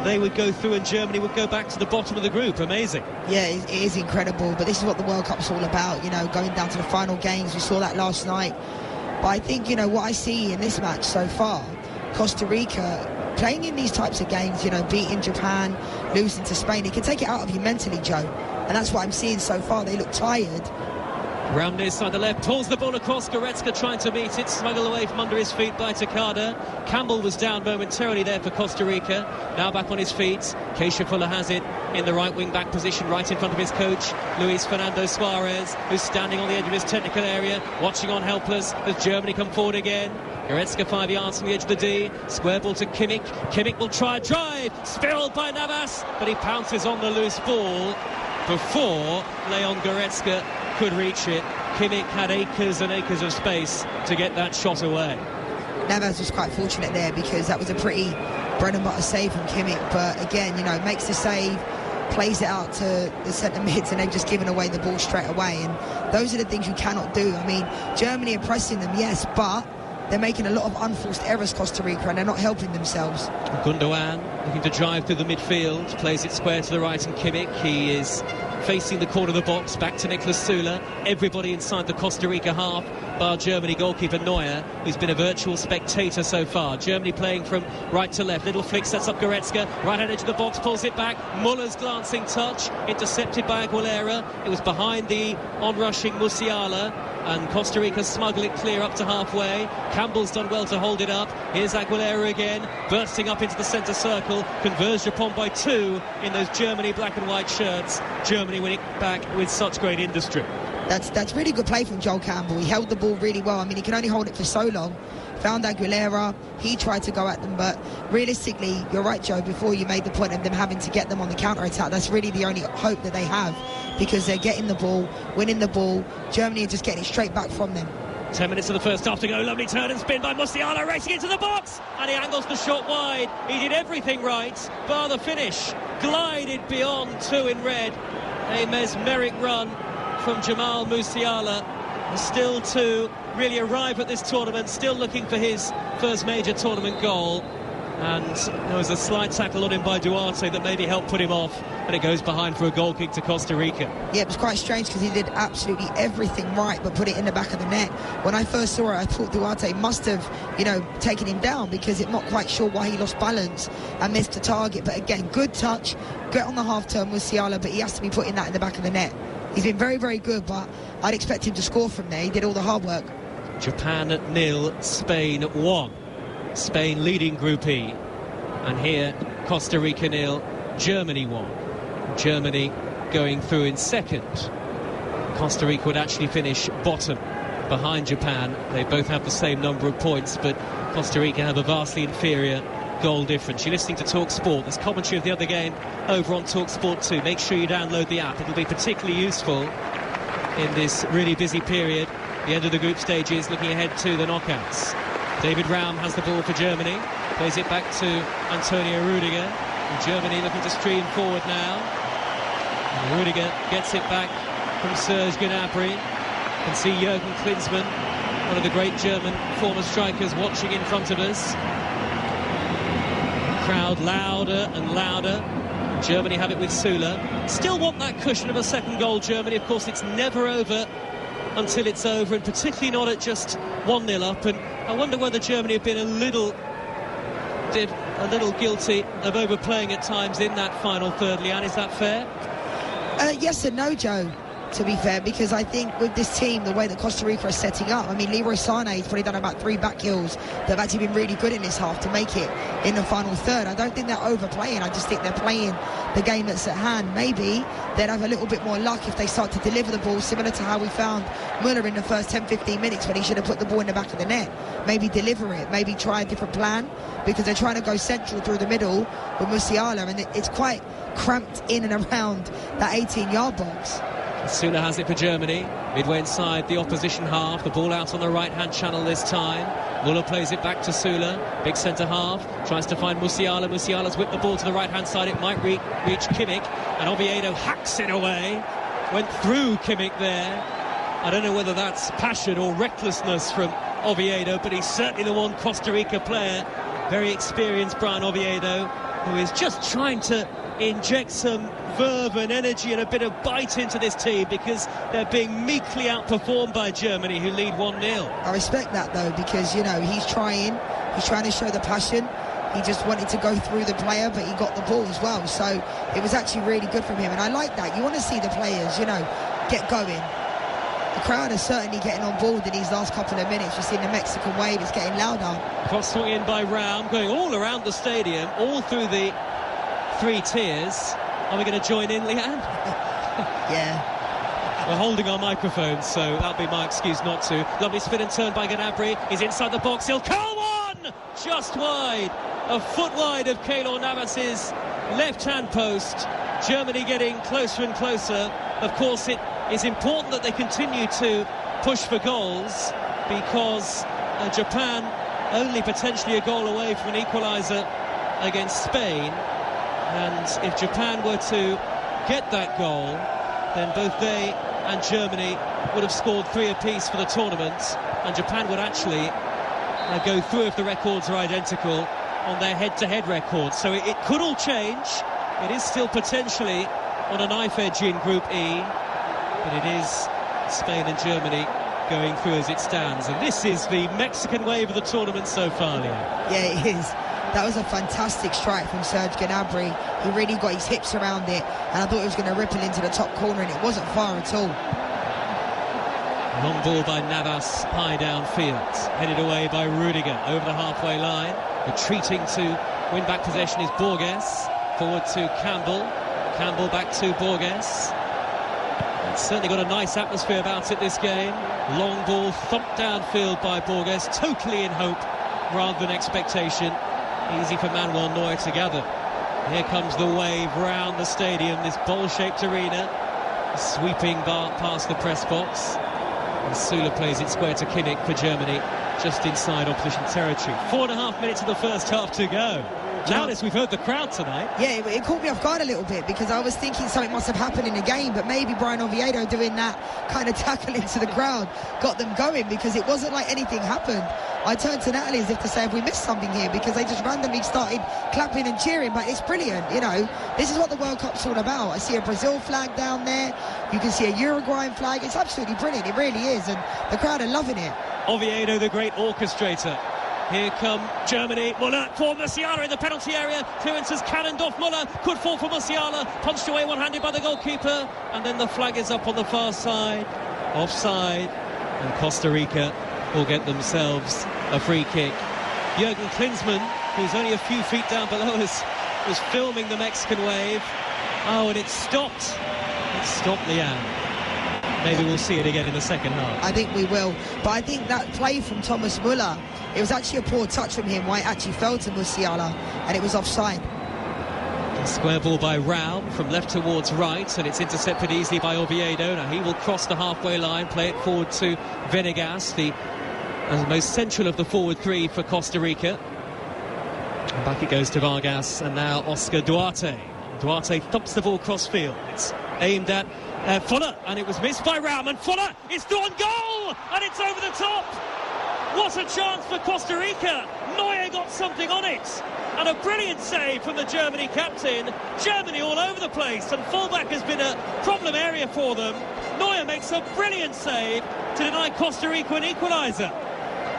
S1: they would go through and Germany would go back to the bottom of the group. Amazing.
S2: Yeah, it is incredible, but this is what the World Cup's all about, you know, going down to the final games. We saw that last night. But I think, you know, what I see in this match so far, Costa Rica playing in these types of games, you know, beating Japan, losing to Spain, it can take it out of you mentally, Joe. And that's what I'm seeing so far. They look tired.
S1: Round near side the left, pulls the ball across, Goretzka trying to meet it, smuggled away from under his feet by Takada. Campbell was down momentarily there for Costa Rica, now back on his feet. Keisha Fuller has it in the right wing back position, right in front of his coach, Luis Fernando Suarez, who's standing on the edge of his technical area, watching on helpless as Germany come forward again. Goretzka 5 yards from the edge of the D, square ball to Kimmich. Kimmich will try a drive, spilled by Navas, but he pounces on the loose ball before Leon Goretzka could reach it. Kimmich had acres and acres of space to get that shot away.
S2: Navas was quite fortunate there because that was a pretty bread and butter save from Kimmich, but again, you know, makes the save, plays it out to the centre mids, and they've just given away the ball straight away. And those are the things you cannot do. I mean, Germany are pressing them, yes, but they're making a lot of unforced errors, Costa Rica, and they're not helping themselves. Gundogan
S1: looking to drive through the midfield, plays it square to the right, and Kimmich, he is facing the corner of the box, back to Niklas Süle. Everybody inside the Costa Rica half, bar Germany goalkeeper Neuer, who's been a virtual spectator so far. Germany playing from right to left. Little flick sets up Goretzka, right-hand edge of the box, pulls it back. Muller's glancing touch, intercepted by Aguilera. It was behind the on-rushing Musiala, and Costa Rica smuggle it clear up to halfway. Campbell's done well to hold it up. Here's Aguilera again, bursting up into the centre circle, converged upon by two in those Germany black and white shirts. Germany winning back with such great industry.
S2: That's really good play from Joel Campbell. He held the ball really well. I mean, he can only hold it for so long. Found Aguilera, he tried to go at them, but realistically, you're right, Joe, before you made the point of them having to get them on the counter-attack, that's really the only hope that they have, because they're getting the ball, winning the ball. Germany are just getting it straight back from them.
S1: 10 minutes of the first half to go. Lovely turn and spin by Musiala, racing into the box, and he angles the shot wide. He did everything right, bar the finish. Glided beyond two in red. A mesmeric run from Jamal Musiala. Still to really arrive at this tournament, still looking for his first major tournament goal. And there was a slight tackle on him by Duarte that maybe helped put him off, and it goes behind for a goal kick to Costa Rica.
S2: Yeah, it was quite strange because he did absolutely everything right but put it in the back of the net. When I first saw it, I thought Duarte must have, you know, taken him down, because I'm not quite sure why he lost balance and missed the target. But again, good touch, get on the half turn with Musiala, but he has to be putting that in the back of the net. He's been very, very good, but I'd expect him to score from there. He did all the hard work.
S1: Japan 0, Spain 1. Spain leading Group E. And here, Costa Rica 0, Germany 1. Germany going through in second. Costa Rica would actually finish bottom behind Japan. They both have the same number of points, but Costa Rica have a vastly inferior goal difference. You're listening to Talk Sport. There's commentary of the other game over on Talk Sport 2. Make sure you download the app. It'll be particularly useful in this really busy period. The end of the group stages, looking ahead to the knockouts. David Raum has the ball for Germany, plays it back to Antonio Rudiger, and Germany looking to stream forward now. And Rudiger gets it back from Serge Gnabry. You can see Jürgen Klinsmann, one of the great German former strikers, watching in front of us. The crowd louder and louder. Germany have it with Süle. Still want that cushion of a second goal, Germany. Of course, it's never over until it's over, and particularly not at just 1-0 up. And I wonder whether Germany have been a little guilty of overplaying at times in that final third. Leanne, is that fair?
S2: Yes and no, Joe. to be fair, because I think with this team, the way that Costa Rica is setting up, I mean, Leroy Sané's probably done about 3 back heels that have actually been really good in this half to make it in the final third. I don't think they're overplaying. I just think they're playing the game that's at hand. Maybe they'd have a little bit more luck if they start to deliver the ball, similar to how we found Muller in the first 10-15 minutes when he should have put the ball in the back of the net. Maybe deliver it, maybe try a different plan, because they're trying to go central through the middle with Musiala, and it's quite cramped in and around that 18-yard box.
S1: Sula has it for Germany, midway inside the opposition half. The ball out on the right-hand channel this time. Muller plays it back to Sula, big centre half, tries to find Musiala. Musiala's whipped the ball to the right-hand side. It might reach Kimmich, and Oviedo hacks it away. Went through Kimmich there. I don't know whether that's passion or recklessness from Oviedo, but he's certainly the one Costa Rica player, very experienced Brian Oviedo, who is just trying to inject some verve and energy and a bit of bite into this team, because they're being meekly outperformed by Germany, who lead 1-0.
S2: I respect that, though, because, you know, he's trying to show the passion. He just wanted to go through the player, but he got the ball as well, so it was actually really good from him, and I like that. You want to see the players, you know, get going. The crowd is certainly getting on board in these last couple of minutes. You've seen the Mexican wave, it's getting louder.
S1: Cross swung in by Raum, going all around the stadium, all through the 3 tiers. Are we going to join in, Leanne?
S2: Yeah.
S1: We're holding our microphones, so that'll be my excuse not to. Lovely spin and turn by Gnabry. He's inside the box. He'll curl one! Just wide. A foot wide of Keylor Navas's left-hand post. Germany getting closer and closer. Of course, it is important that they continue to push for goals, because Japan only potentially a goal away from an equaliser against Spain. And if Japan were to get that goal, then both they and Germany would have scored 3 apiece for the tournament, and Japan would actually go through if the records are identical on their head-to-head records. So it could all change. It is still potentially on a knife edge in Group E, but it is Spain and Germany going through as it stands. And this is the Mexican wave of the tournament so far, Leah.
S2: Yeah, it is. That was a fantastic strike from Serge Gnabry. He really got his hips around it, and I thought it was going to ripple into the top corner, and it wasn't far at all.
S1: Long ball by Navas, high downfield, headed away by Rudiger over the halfway line. Retreating to win back possession is Borges. Forward to Campbell. Campbell back to Borges. It's certainly got a nice atmosphere about it, this game. Long ball thumped downfield by Borges, totally in hope rather than expectation. Easy for Manuel Neuer to gather. Here comes the wave round the stadium, this bowl-shaped arena, sweeping past the press box. And Sula plays it square to Kimmich for Germany, just inside opposition territory. 4.5 minutes of the first half to go. Loudest we've heard the crowd tonight.
S2: Yeah, it caught me off guard a little bit, because I was thinking something must have happened in the game, but maybe Brian Oviedo doing that kind of tackle into the crowd got them going, because it wasn't like anything happened. I turned to Natalie as if to say, have we missed something here? Because they just randomly started clapping and cheering, but it's brilliant, you know. This is what the World Cup's all about. I see a Brazil flag down there. You can see a Uruguayan flag. It's absolutely brilliant. It really is, and the crowd are loving it.
S1: Oviedo, the great orchestrator. Here come Germany. Muller for Musiala in the penalty area. Clearance has cannoned off. Muller could fall for Musiala. Punched away one-handed by the goalkeeper. And then the flag is up on the far side. Offside. And Costa Rica will get themselves a free kick. Jurgen Klinsmann, who's only a few feet down below us, was filming the Mexican wave. Oh, and it stopped. It stopped, Leanne. Maybe we'll see it again in the second half.
S2: I think we will. But I think that play from Thomas Muller, it was actually a poor touch from him, why it actually fell to Musiala, and it was offside.
S1: A square ball by Raum from left towards right, and it's intercepted easily by Oviedo. Now he will cross the halfway line, play it forward to Venegas, the most central of the forward 3 for Costa Rica. And back it goes to Vargas, and now Oscar Duarte. Duarte thumps the ball cross-field. It's aimed at Fuller, and it was missed by Raum, and Fuller is on goal, and it's over the top. What a chance for Costa Rica. Neuer got something on it, and a brilliant save from the Germany captain. Germany all over the place, and fullback has been a problem area for them. Neuer makes a brilliant save to deny Costa Rica an equaliser.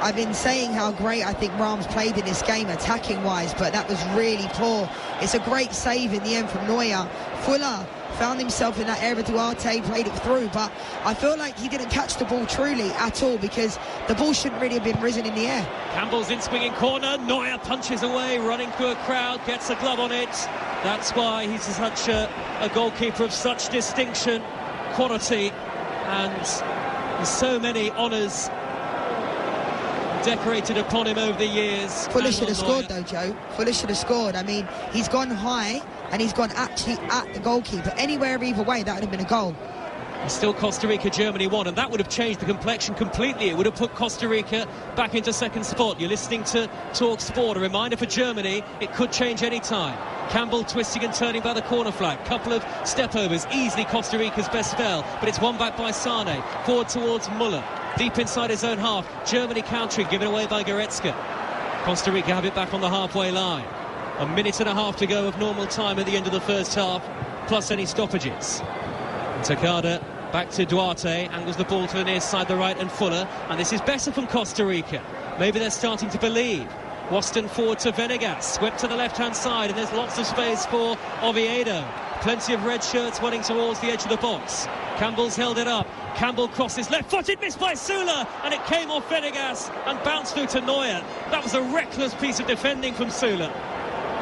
S2: I've been saying how great I think Rams played in this game attacking-wise, but that was really poor. It's a great save in the end from Neuer. Fuller found himself in that area. Duarte played it through, but I feel like he didn't catch the ball truly at all because the ball shouldn't really have been risen in the air.
S1: Campbell's in swinging corner. Neuer punches away, running through a crowd, gets a glove on it. That's why he's such a goalkeeper of such distinction, quality, and so many honours decorated upon him over the years.
S2: Fuller should have scored though, Joe. Fuller should have scored. I mean, he's gone high and he's gone actually at the goalkeeper. Anywhere either way, that would have been a goal.
S1: It's still Costa Rica, Germany 1, and that would have changed the complexion completely. It would have put Costa Rica back into second spot. You're listening to Talk Sport. A reminder for Germany, it could change any time. Campbell twisting and turning by the corner flag. Couple of step-overs, easily Costa Rica's best spell, but it's won back by Sane. Forward towards Müller. Deep inside his own half. Germany countering, given away by Goretzka. Costa Rica have it back on the halfway line. A minute and a half to go of normal time at the end of the first half, plus any stoppages. Takada back to Duarte, angles the ball to the near side, the right, and Fuller. And this is better from Costa Rica. Maybe they're starting to believe. Waston forward to Venegas, swept to the left-hand side, and there's lots of space for Oviedo. Plenty of red shirts running towards the edge of the box. Campbell's held it up. Campbell crosses left-footed, missed by Sula, and it came off Venegas and bounced through to Neuer. That was a reckless piece of defending from Sula.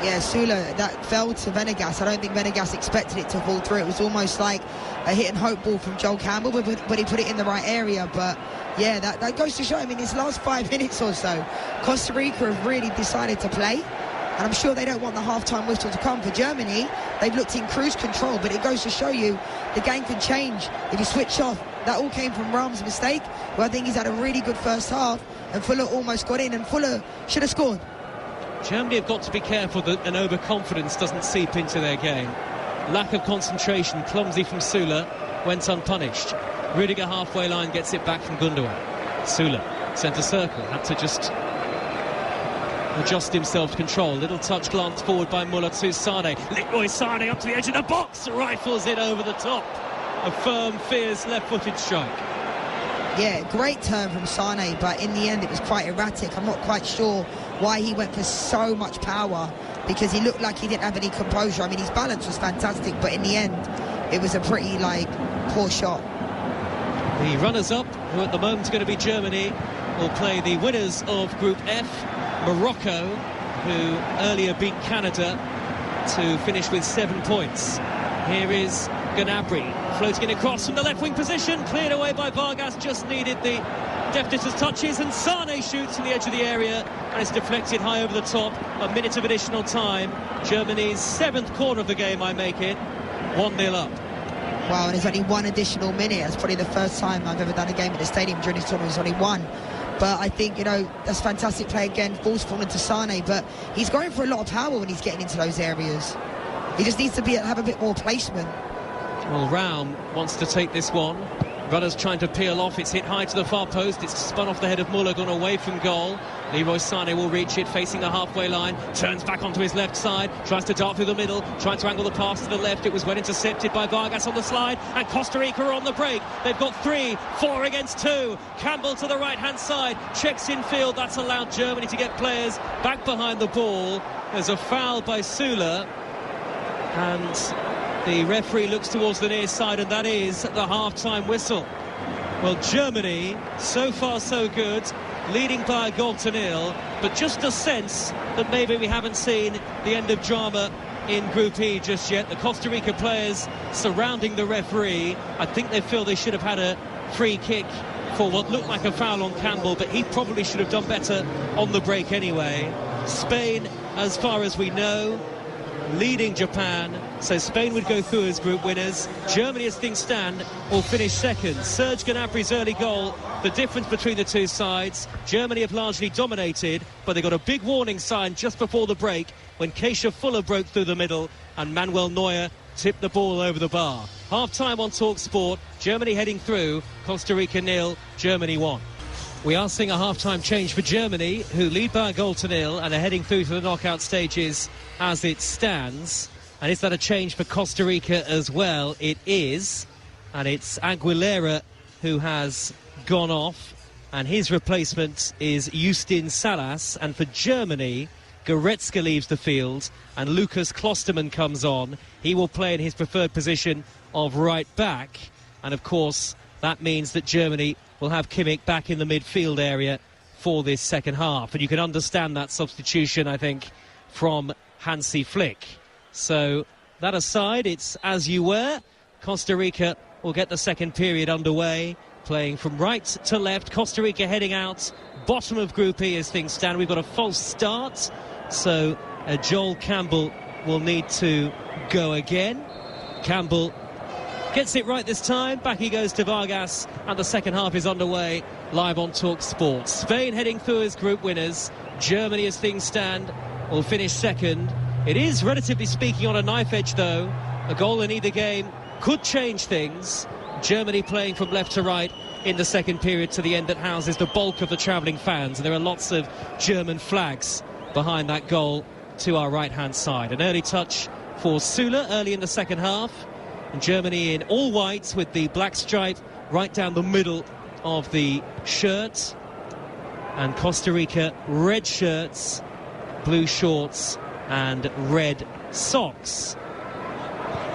S2: Yeah, Sula, that fell to Venegas. I don't think Venegas expected it to fall through. It was almost like a hit and hope ball from Joel Campbell, but he put it in the right area. But yeah, that goes to show, I mean, his last 5 minutes or so, Costa Rica have really decided to play. And I'm sure they don't want the half-time whistle to come. For Germany, they've looked in cruise control, but it goes to show you the game can change if you switch off. That all came from Rams' mistake, who I think he's had a really good first half, and Fuller almost got in, and Fuller should have scored.
S1: Germany have got to be careful that an overconfidence doesn't seep into their game. Lack of concentration, clumsy from Sula, went unpunished. Rudiger halfway line gets it back from Gundogan. Sula, centre circle, had to just adjust himself to control. Little touch glance forward by Müller to Sane. Leroy Sane up to the edge of the box, rifles it over the top. A firm, fierce left-footed strike.
S2: Yeah, great turn from Sane, but in the end it was quite erratic. I'm not quite sure why he went for so much power, because he looked like he didn't have any composure. I mean, his balance was fantastic, but in the end it was a pretty, poor shot.
S1: The runners-up, who at the moment are going to be Germany, will play the winners of Group F, Morocco, who earlier beat Canada to finish with 7 points. Here is Gnabry floating in across from the left-wing position, cleared away by Vargas, just needed the deftest touches, and Sane shoots from the edge of the area, and it's deflected high over the top. A minute of additional time. Germany's 7th corner of the game, I make it. 1-0 up.
S2: Wow, and there's only 1 additional minute. That's probably the first time I've ever done a game at the stadium during this tournament. There's only 1. But I think, that's fantastic play again. Ball's falling to Sane, but he's going for a lot of power when he's getting into those areas. He just needs to have a bit more placement.
S1: Well, Raum wants to take this one. Runners trying to peel off. It's hit high to the far post. It's spun off the head of Müller, gone away from goal. Leroy Sane will reach it, facing the halfway line. Turns back onto his left side. Tries to dart through the middle. Trying to angle the pass to the left. It was well intercepted by Vargas on the slide. And Costa Rica are on the break. They've got 3, 4 against 2. Campbell to the right-hand side. Checks in field. That's allowed Germany to get players back behind the ball. There's a foul by Sula. And the referee looks towards the near side, and that is the half-time whistle. Well, Germany, so far so good, leading by a 1-0, but just a sense that maybe we haven't seen the end of drama in Group E just yet. The Costa Rica players surrounding the referee. I think they feel they should have had a free kick for what looked like a foul on Campbell, but he probably should have done better on the break anyway. Spain, as far as we know, leading Japan, so Spain would go through as group winners. Germany, as things stand, will finish second. Serge Gnabry's early goal, the difference between the two sides. Germany have largely dominated, but they got a big warning sign just before the break when Keisha Fuller broke through the middle and Manuel Neuer tipped the ball over the bar. Half-time on Talk Sport. Germany heading through. Costa Rica 0, Germany 1. We are seeing a half-time change for Germany, who lead by a 0 and are heading through to the knockout stages as it stands. And is that a change for Costa Rica as well? It is. And it's Aguilera who has gone off. and his replacement is Justin Salas. And for Germany, Goretzka leaves the field and Lucas Klostermann comes on. He will play in his preferred position of right back, and of course that means that Germany will have Kimmich back in the midfield area for this second half, and you can understand that substitution, I think, from Hansi Flick. So that aside, it's as you were. Costa Rica will get the second period underway, playing from right to left. Costa Rica heading out bottom of Group E as things stand. We've got a false start, so Joel Campbell will need to go again. Campbell gets it right this time. Back he goes to Vargas, and the second half is underway live on Talk Sport. Spain heading through as group winners. Germany, as things stand, will finish second. It is, relatively speaking, on a knife edge, though. A goal in either game could change things. Germany playing from left to right in the second period to the end that houses the bulk of the travelling fans. And there are lots of German flags behind that goal to our right-hand side. An early touch for Süle early in the second half. And Germany in all white with the black stripe right down the middle of the shirt. And Costa Rica, red shirts, blue shorts and red socks.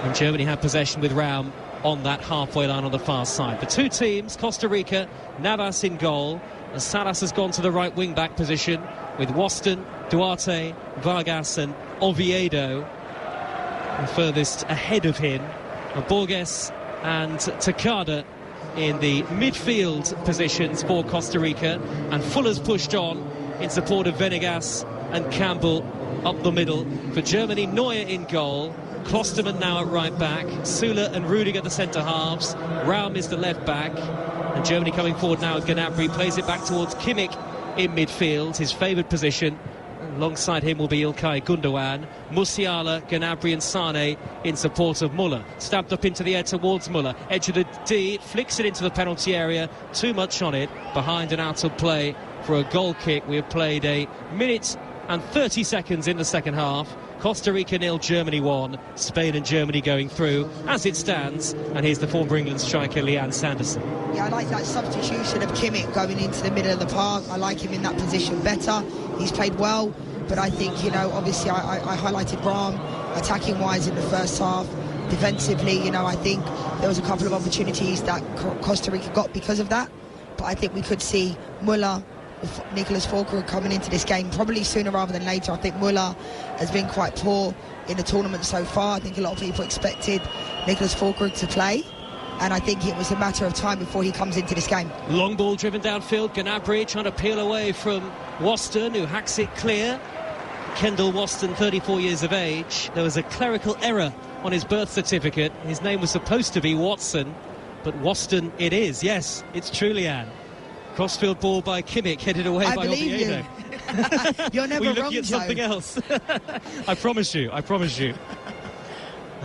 S1: And Germany have possession with Raum on that halfway line on the far side. The two teams, Costa Rica, Navas in goal. And Salas has gone to the right wing-back position with Waston, Duarte, Vargas and Oviedo the furthest ahead of him. And Borges and Takada in the midfield positions for Costa Rica. And Fuller's pushed on in support of Venegas and Campbell up the middle. For Germany, Neuer in goal. Klostermann now at right back. Süle and Rudiger the centre halves. Raum is the left back. And Germany coming forward now with Gnabry. Plays it back towards Kimmich in midfield, his favoured position. Alongside him will be Ilkay Gundogan. Musiala, Gnabry and Sane in support of Muller. Stabbed up into the air towards Muller. Edge of the D, flicks it into the penalty area. Too much on it. Behind and out of play for a goal kick. We have played a minute and 30 seconds in the second half. Costa Rica 0, Germany 1. Spain and Germany going through as it stands. And here's the former England striker, Leanne Sanderson.
S2: Yeah, I like that substitution of Kimmich going into the middle of the park. I like him in that position better. He's played well, but I think, you know, obviously I highlighted Raum attacking wise in the first half. Defensively, you know, I think there was a couple of opportunities that Costa Rica got because of that. But I think we could see Muller, Nicholas Füllkrug coming into this game probably sooner rather than later. I think Muller has been quite poor in the tournament so far. I think a lot of people expected Nicholas Füllkrug to play, and I think it was a matter of time before he comes into this game.
S1: Long ball driven downfield. Gnabry trying to peel away from Waston, who hacks it clear. Kendall Waston, 34 years of age. There was a clerical error on his birth certificate. His name was supposed to be Watson, but Waston it is. Yes, it's Leanne. Crossfield ball by Kimmich, headed away by Oviedo.
S2: You're never wrong,
S1: looking at
S2: Joe.
S1: something else. I promise you.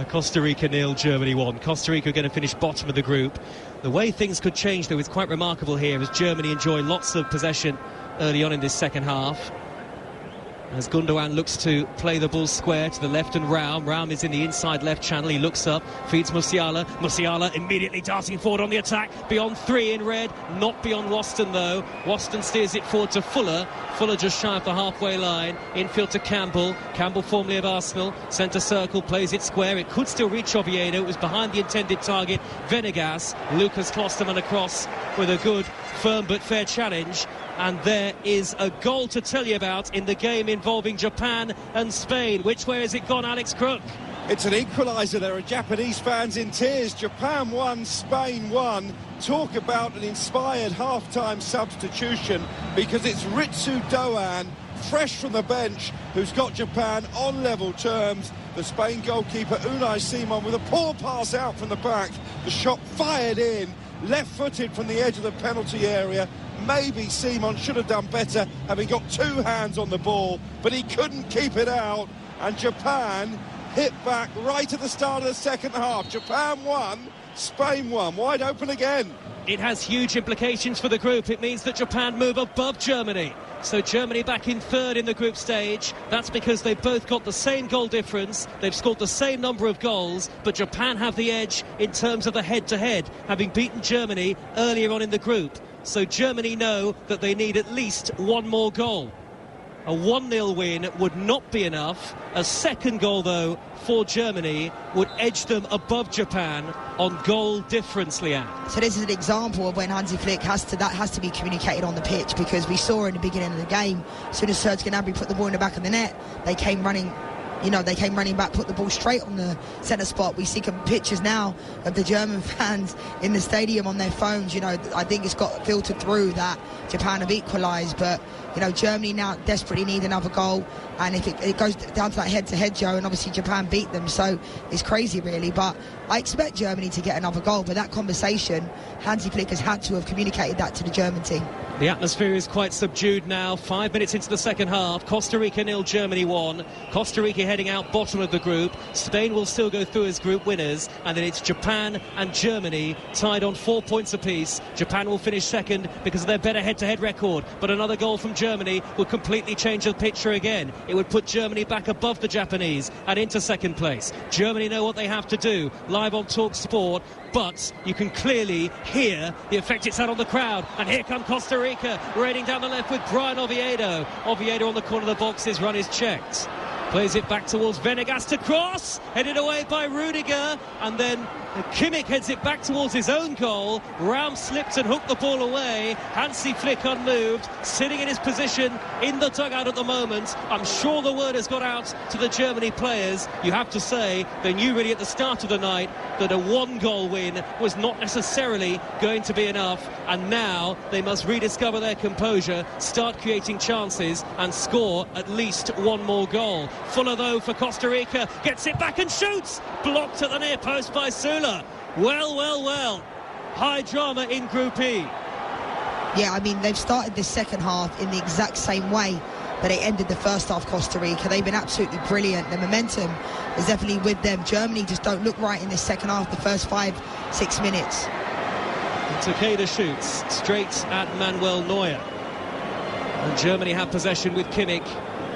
S1: Costa Rica 0, Germany 1. Costa Rica are going to finish bottom of the group. The way things could change, though, is quite remarkable here as Germany enjoy lots of possession early on in this second half. As Gundogan looks to play the ball square to the left, and Raum is in the inside left channel. He looks up, feeds Musiala immediately darting forward on the attack, beyond 3 in red, not beyond Waston though. Waston steers it forward to Fuller just shy of the halfway line, infield to Campbell formerly of Arsenal, centre circle, plays it square, it could still reach Oviedo, it was behind the intended target, Venegas. Lucas Klostermann across with a good, firm but fair challenge. And there is a goal to tell you about in the game involving Japan and Spain. Which way has it gone, Alex Crook?
S3: It's an equaliser. There are Japanese fans in tears. Japan 1, Spain 1. Talk about an inspired half-time substitution, because it's Ritsu Doan, fresh from the bench, who's got Japan on level terms. The Spain goalkeeper Unai Simon with a poor pass out from the back. The shot fired in, left-footed from the edge of the penalty area. Maybe Simon should have done better, having got 2 hands on the ball, but he couldn't keep it out. And Japan hit back right at the start of the second half. Japan 1, Spain 1, wide open again.
S1: It has huge implications for the group. It means that Japan move above Germany. So Germany back in third in the group stage. That's because they've both got the same goal difference. They've scored the same number of goals, but Japan have the edge in terms of the head-to-head, having beaten Germany earlier on in the group. so Germany know that they need at least one more goal. A 1-0 win would not be enough. A second goal, though, for Germany would edge them above Japan on goal difference, Leanne.
S2: So this is an example of when Hansi Flick has to be communicated on the pitch, because we saw in the beginning of the game, as soon as Serge Gnabry put the ball in the back of the net, they came running back, put the ball straight on the centre spot. We see pictures now of the German fans in the stadium on their phones. I think it's got filtered through that Japan have equalised, but Germany now desperately need another goal, and if it goes down to that head-to-head, Joe, and obviously Japan beat them, so it's crazy really, but I expect Germany to get another goal. But that conversation, Hansi Flick has had to have communicated that to the German team.
S1: The atmosphere is quite subdued now. 5 minutes into the second half. Costa Rica 0, Germany 1. Costa Rica heading out bottom of the group. Spain will still go through as group winners. And then it's Japan and Germany tied on 4 points apiece. Japan will finish second because of their better head-to-head record. But another goal from Germany would completely change the picture again. It would put Germany back above the Japanese and into second place. Germany know what they have to do. Live on Talk Sport. But you can clearly hear the effect it's had on the crowd. And here come Costa Rica, raiding down the left with Brian Oviedo. Oviedo on the corner of the box, his run is checked. Plays it back towards Venegas to cross, headed away by Rudiger, and then Kimmich heads it back towards his own goal. Raum slipped and hooked the ball away. Hansi Flick unmoved, sitting in his position in the dugout at the moment. I'm sure the word has got out to the Germany players. You have to say, they knew really at the start of the night that a 1-goal win was not necessarily going to be enough, and now they must rediscover their composure, start creating chances and score at least one more goal. Fuller, though, for Costa Rica, gets it back and shoots, blocked at the near post by Sula. Well, high drama in Group E.
S2: Yeah, I mean, they've started this second half in the exact same way that they ended the first half, Costa Rica. They've been absolutely brilliant. The momentum is definitely with them. Germany just don't look right in this second half, the first 5-6 minutes.
S1: Takeda shoots straight at Manuel Neuer. And Germany have possession with Kimmich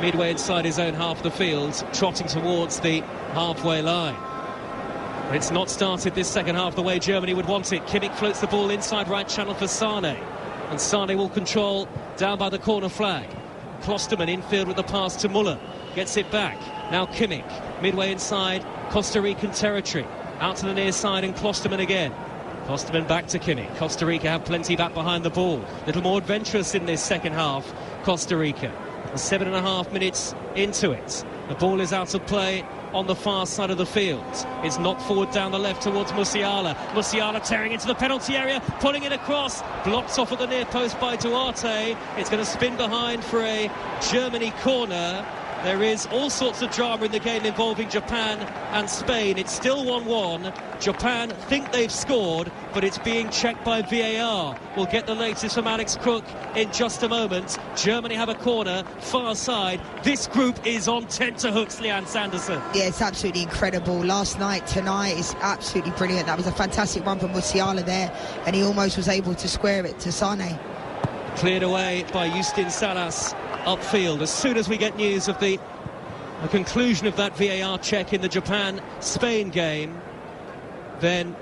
S1: midway inside his own half of the field, trotting towards the halfway line. But it's not started this second half the way Germany would want it. Kimmich floats the ball inside right channel for Sane. And Sane will control down by the corner flag. Klosterman infield with the pass to Muller. Gets it back. Now Kimmich, midway inside Costa Rican territory. Out to the near side and Klosterman again. Klosterman back to Kimmich. Costa Rica have plenty back behind the ball. Little more adventurous in this second half, Costa Rica. 7.5 minutes into it. The ball is out of play on the far side of the field. It's knocked forward down the left towards Musiala. Musiala tearing into the penalty area, pulling it across, blocked off at the near post by Duarte. It's going to spin behind for a Germany corner. There is all sorts of drama in the game involving Japan and Spain. It's still 1-1. Japan think they've scored, but it's being checked by VAR. We'll get the latest from Alex Crook in just a moment. Germany have a corner, far side. This group is on tenterhooks, Leanne Sanderson.
S2: Yeah, it's absolutely incredible. Last night, tonight is absolutely brilliant. That was a fantastic run from Musiala there, and he almost was able to square it to Sane.
S1: Cleared away by Justin Salas upfield. As soon as we get news of the conclusion of that VAR check in the Japan-Spain game, then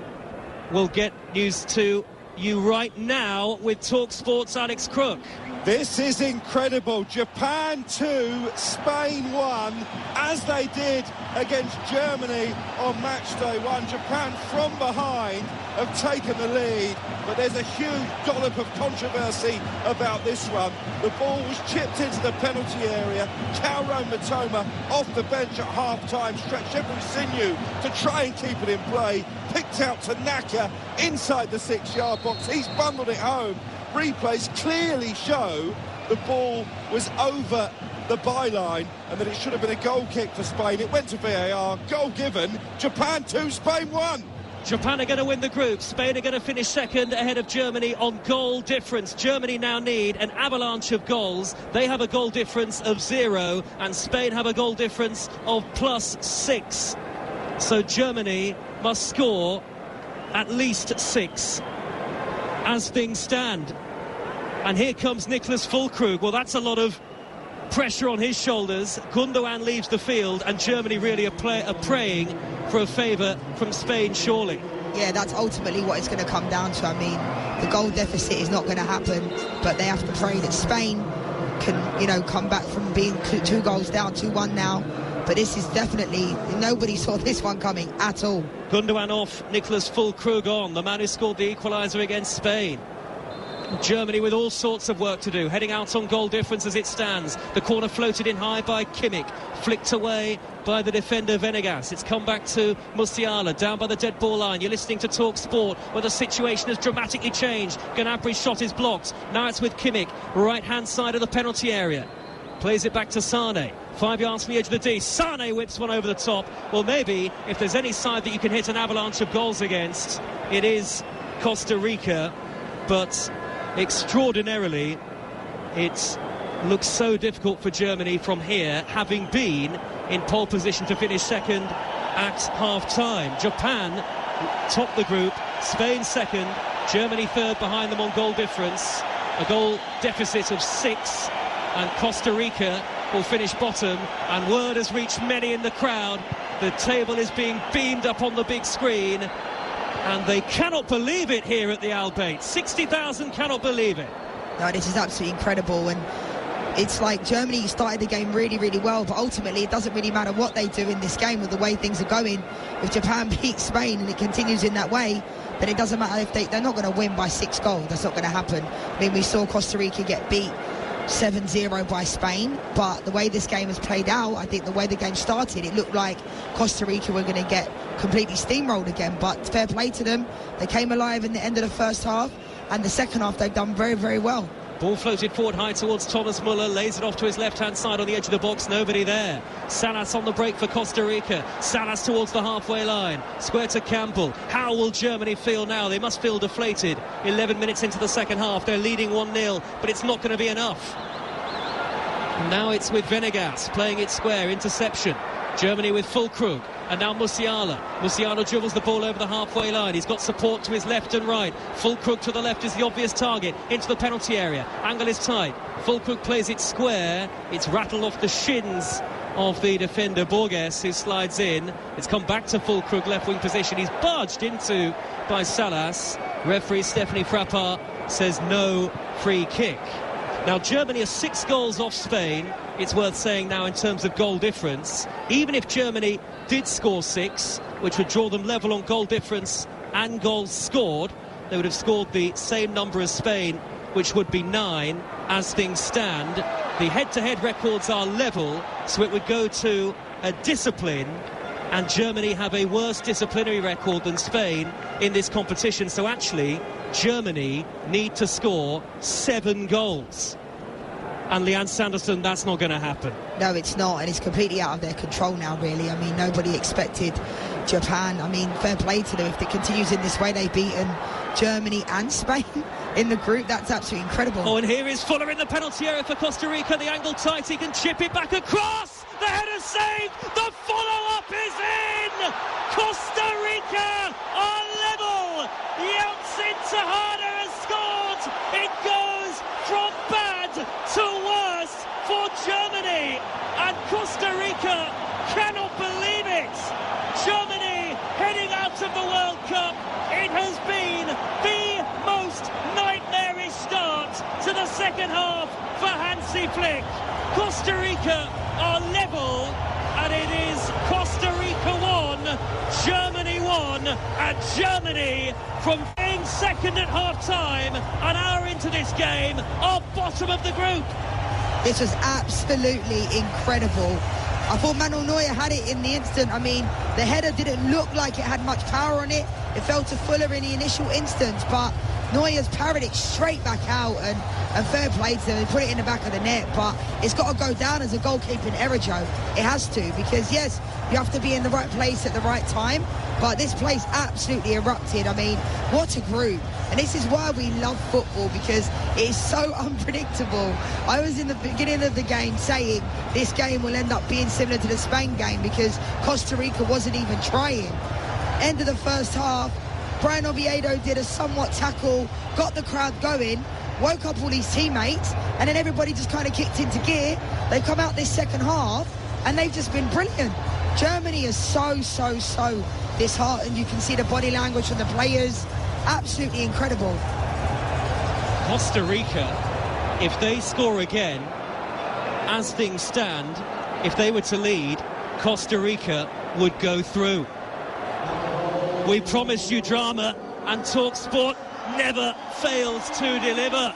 S1: we'll get news to you right now with TalkSport's Alex Crook.
S3: This is incredible. Japan 2, Spain 1, as they did against Germany on match day 1. Japan from behind have taken the lead, but there's a huge dollop of controversy about this one. The ball was chipped into the penalty area. Kaoru Mitoma off the bench at half-time, stretched every sinew to try and keep it in play. Picked out to Naka inside the 6-yard box. He's bundled it home. Replays clearly show the ball was over the byline and that it should have been a goal kick for Spain. It went to VAR, goal given. Japan 2, Spain 1.
S1: Japan are going to win the group. Spain are going to finish second ahead of Germany on goal difference. Germany now need an avalanche of goals. They have a goal difference of 0 and Spain have a goal difference of +6. So Germany must score at least 6 as things stand. And here comes Niklas Füllkrug. Well, that's a lot of pressure on his shoulders. Gundogan leaves the field and Germany really are praying for a favour from Spain, surely.
S2: Yeah, that's ultimately what it's going to come down to. I mean, The goal deficit is not going to happen, but they have to pray that Spain can, you know, come back from being 2 goals down, 2-1 now. But this is definitely, nobody saw this one coming at all.
S1: Gundogan off, Nicholas Füllkrug on, the man who scored the equaliser against Spain. Germany with all sorts of work to do, heading out on goal difference as it stands. The corner floated in high by Kimmich, flicked away by the defender Venegas. It's come back to Musiala, down by the dead ball line. You're listening to Talk Sport, where the situation has dramatically changed. Gnabry's shot is blocked. Now it's with Kimmich, right-hand side of the penalty area. Plays it back to Sane. 5 yards from the edge of the D. Sane whips one over the top. Well, maybe if there's any side that you can hit an avalanche of goals against, it is Costa Rica. But extraordinarily, it looks so difficult for Germany from here, having been in pole position to finish second at half-time. Japan top the group, Spain second, Germany third behind them on goal difference. A goal deficit of 6, and Costa Rica will finish bottom. And word has reached many in the crowd. The table is being beamed up on the big screen, and they cannot believe it here at the Al Bayt. 60,000 cannot believe it.
S2: No, this is absolutely incredible, and it's like Germany started the game really, really well, but ultimately it doesn't really matter what they do in this game with the way things are going. If Japan beats Spain and it continues in that way, then it doesn't matter if they're not going to win by 6 goals. That's not going to happen. I mean, we saw Costa Rica get beat 7-0 by Spain, but the way this game has played out, I think the way the game started, it looked like Costa Rica were going to get completely steamrolled again, but fair play to them. They came alive in the end of the first half, and the second half they've done very, very well.
S1: Ball floated forward high towards Thomas Muller, lays it off to his left-hand side on the edge of the box, nobody there. Salas on the break for Costa Rica. Salas towards the halfway line, square to Campbell. How will Germany feel now? They must feel deflated. 11 minutes into the second half, they're leading 1-0, but it's not going to be enough. Now it's with Venegas, playing it square, interception. Germany with Füllkrug, and now Musiala. Musiala dribbles the ball over the halfway line. He's got support to his left and right. Füllkrug to the left is the obvious target, into the penalty area. Angle is tight. Füllkrug plays it square. It's rattled off the shins of the defender Borges, who slides in. It's come back to Füllkrug, left wing position. He's barged into by Salas. Referee Stephanie Frappart says no free kick. Now Germany are 6 goals off Spain. It's worth saying now in terms of goal difference, even if Germany did score 6, which would draw them level on goal difference and goals scored, they would have scored the same number as Spain, which would be 9 as things stand. The head-to-head records are level, so it would go to a discipline, and Germany have a worse disciplinary record than Spain in this competition. So actually, Germany need to score 7 goals. And Leanne Sanderson, that's not going to happen.
S2: No, it's not, and it's completely out of their control now, really. I mean, nobody expected Japan. I mean, fair play to them. If it continues in this way, they've beaten Germany and Spain in the group. That's absolutely incredible.
S1: Oh, and here is Fuller in the penalty area for Costa Rica. The angle tight, he can chip it back across. The header saved. The follow-up is in. Costa Rica are level. Yeltsin Tejada has scored. It goes from bad to worse for Germany, and Costa Rica cannot believe it. Germany heading out of the World Cup. It has been the most nightmarish start to the second half for Hansi Flick. Costa Rica are level, and it is Costa Rica 1, Germany 1, and Germany, from being second at half-time, an hour into this game, are bottom of the group.
S2: This was absolutely incredible. I thought Manuel Neuer had it in the instant. I mean, the header didn't look like it had much power on it. It fell to Fuller in the initial instance, but Neuer's parried it straight back out, and fair play to them. They put it in the back of the net, but it's got to go down as a goalkeeping error, Joe. It has to, because yes, you have to be in the right place at the right time, but this place absolutely erupted. I mean, what a group. And this is why we love football, because it is so unpredictable. I was in the beginning of the game saying this game will end up being similar to the Spain game, because Costa Rica wasn't even trying. End of the first half, Brian Oviedo did a somewhat tackle, got the crowd going, woke up all his teammates, and then everybody just kind of kicked into gear. They've come out this second half, and they've just been brilliant. Germany is so disheartened. You can see the body language from the players. Absolutely incredible.
S1: Costa Rica, if they score again, as things stand, if they were to lead, Costa Rica would go through. We promised you drama, and TalkSport never fails to deliver.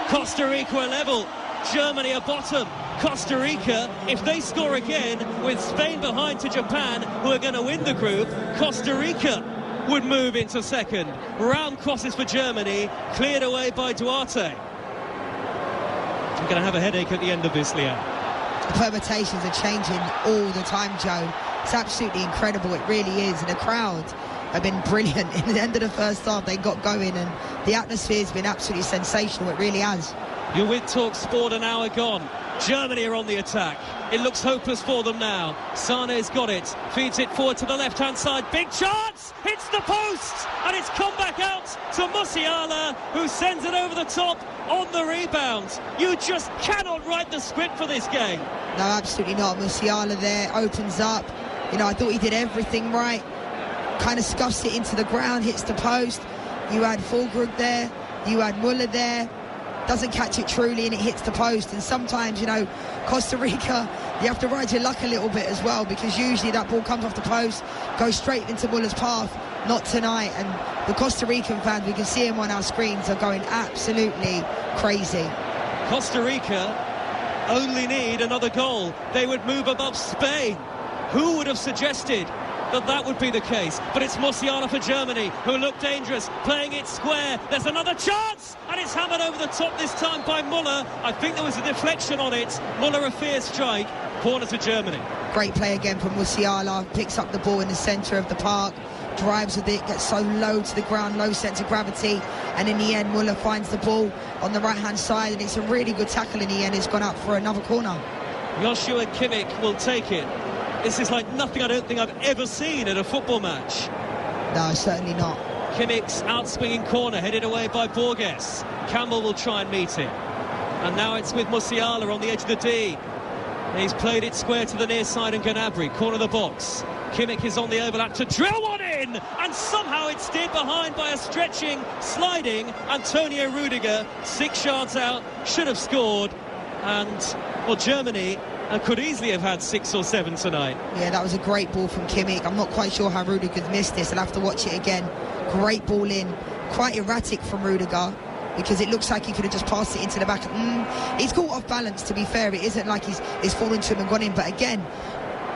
S1: Costa Rica are level, Germany are bottom. Costa Rica, if they score again, with Spain behind to Japan, who are going to win the group, Costa Rica would move into second. Round crosses for Germany, cleared away by Duarte. I'm going to have a headache at the end of this, Leanne.
S2: The permutations are changing all the time, Joe. It's absolutely incredible, it really is. And the crowd have been brilliant. In the end of the first half, they got going, and the atmosphere's been absolutely sensational, it really has.
S1: You're with TalkSport, an hour gone. Germany are on the attack. It looks hopeless for them now. Sane's got it, feeds it forward to the left-hand side. Big chance! Hits the post! And it's come back out to Musiala, who sends it over the top on the rebound. You just cannot write the script for this game.
S2: No, absolutely not. Musiala there opens up. You know, I thought he did everything right. Kind of scuffs it into the ground, hits the post. You had Fulgrug there, you had Muller there. Doesn't catch it truly, and it hits the post. And sometimes, you know, Costa Rica, you have to ride your luck a little bit as well, because usually that ball comes off the post, goes straight into Muller's path. Not tonight. And the Costa Rican fans, we can see them on our screens, are going absolutely crazy.
S1: Costa Rica only need another goal. They would move above Spain. Who would have suggested that would be the case? But it's Musiala for Germany, who look dangerous, playing it square. There's another chance, and it's hammered over the top this time by Muller. I think there was a deflection on it. Muller, a fierce strike. Corner to Germany.
S2: Great play again from Musiala. Picks up the ball in the centre of the park, drives with it, gets so low to the ground, low centre of gravity, and in the end Muller finds the ball on the right hand side, and it's a really good tackle in the end. It's gone out for another corner.
S1: Joshua Kimmich will take it. This is like nothing I don't think I've ever seen at a football match.
S2: No, certainly not.
S1: Kimmich's out-swinging corner, headed away by Borges. Campbell will try and meet him. And now it's with Musiala on the edge of the D. He's played it square to the near side, and Gnabry, corner of the box. Kimmich is on the overlap to drill one in, and somehow it's steered behind by a stretching, sliding Antonio Rudiger. 6 yards out, should have scored. And, well, Germany could easily have had 6 or 7 tonight.
S2: Yeah, that was a great ball from Kimmich. I'm not quite sure how Rudiger's missed this. I'll have to watch it again. Great ball in. Quite erratic from Rudiger, because it looks like he could have just passed it into the back. He's caught off balance, to be fair. It isn't like he's fallen to him and gone in. But again,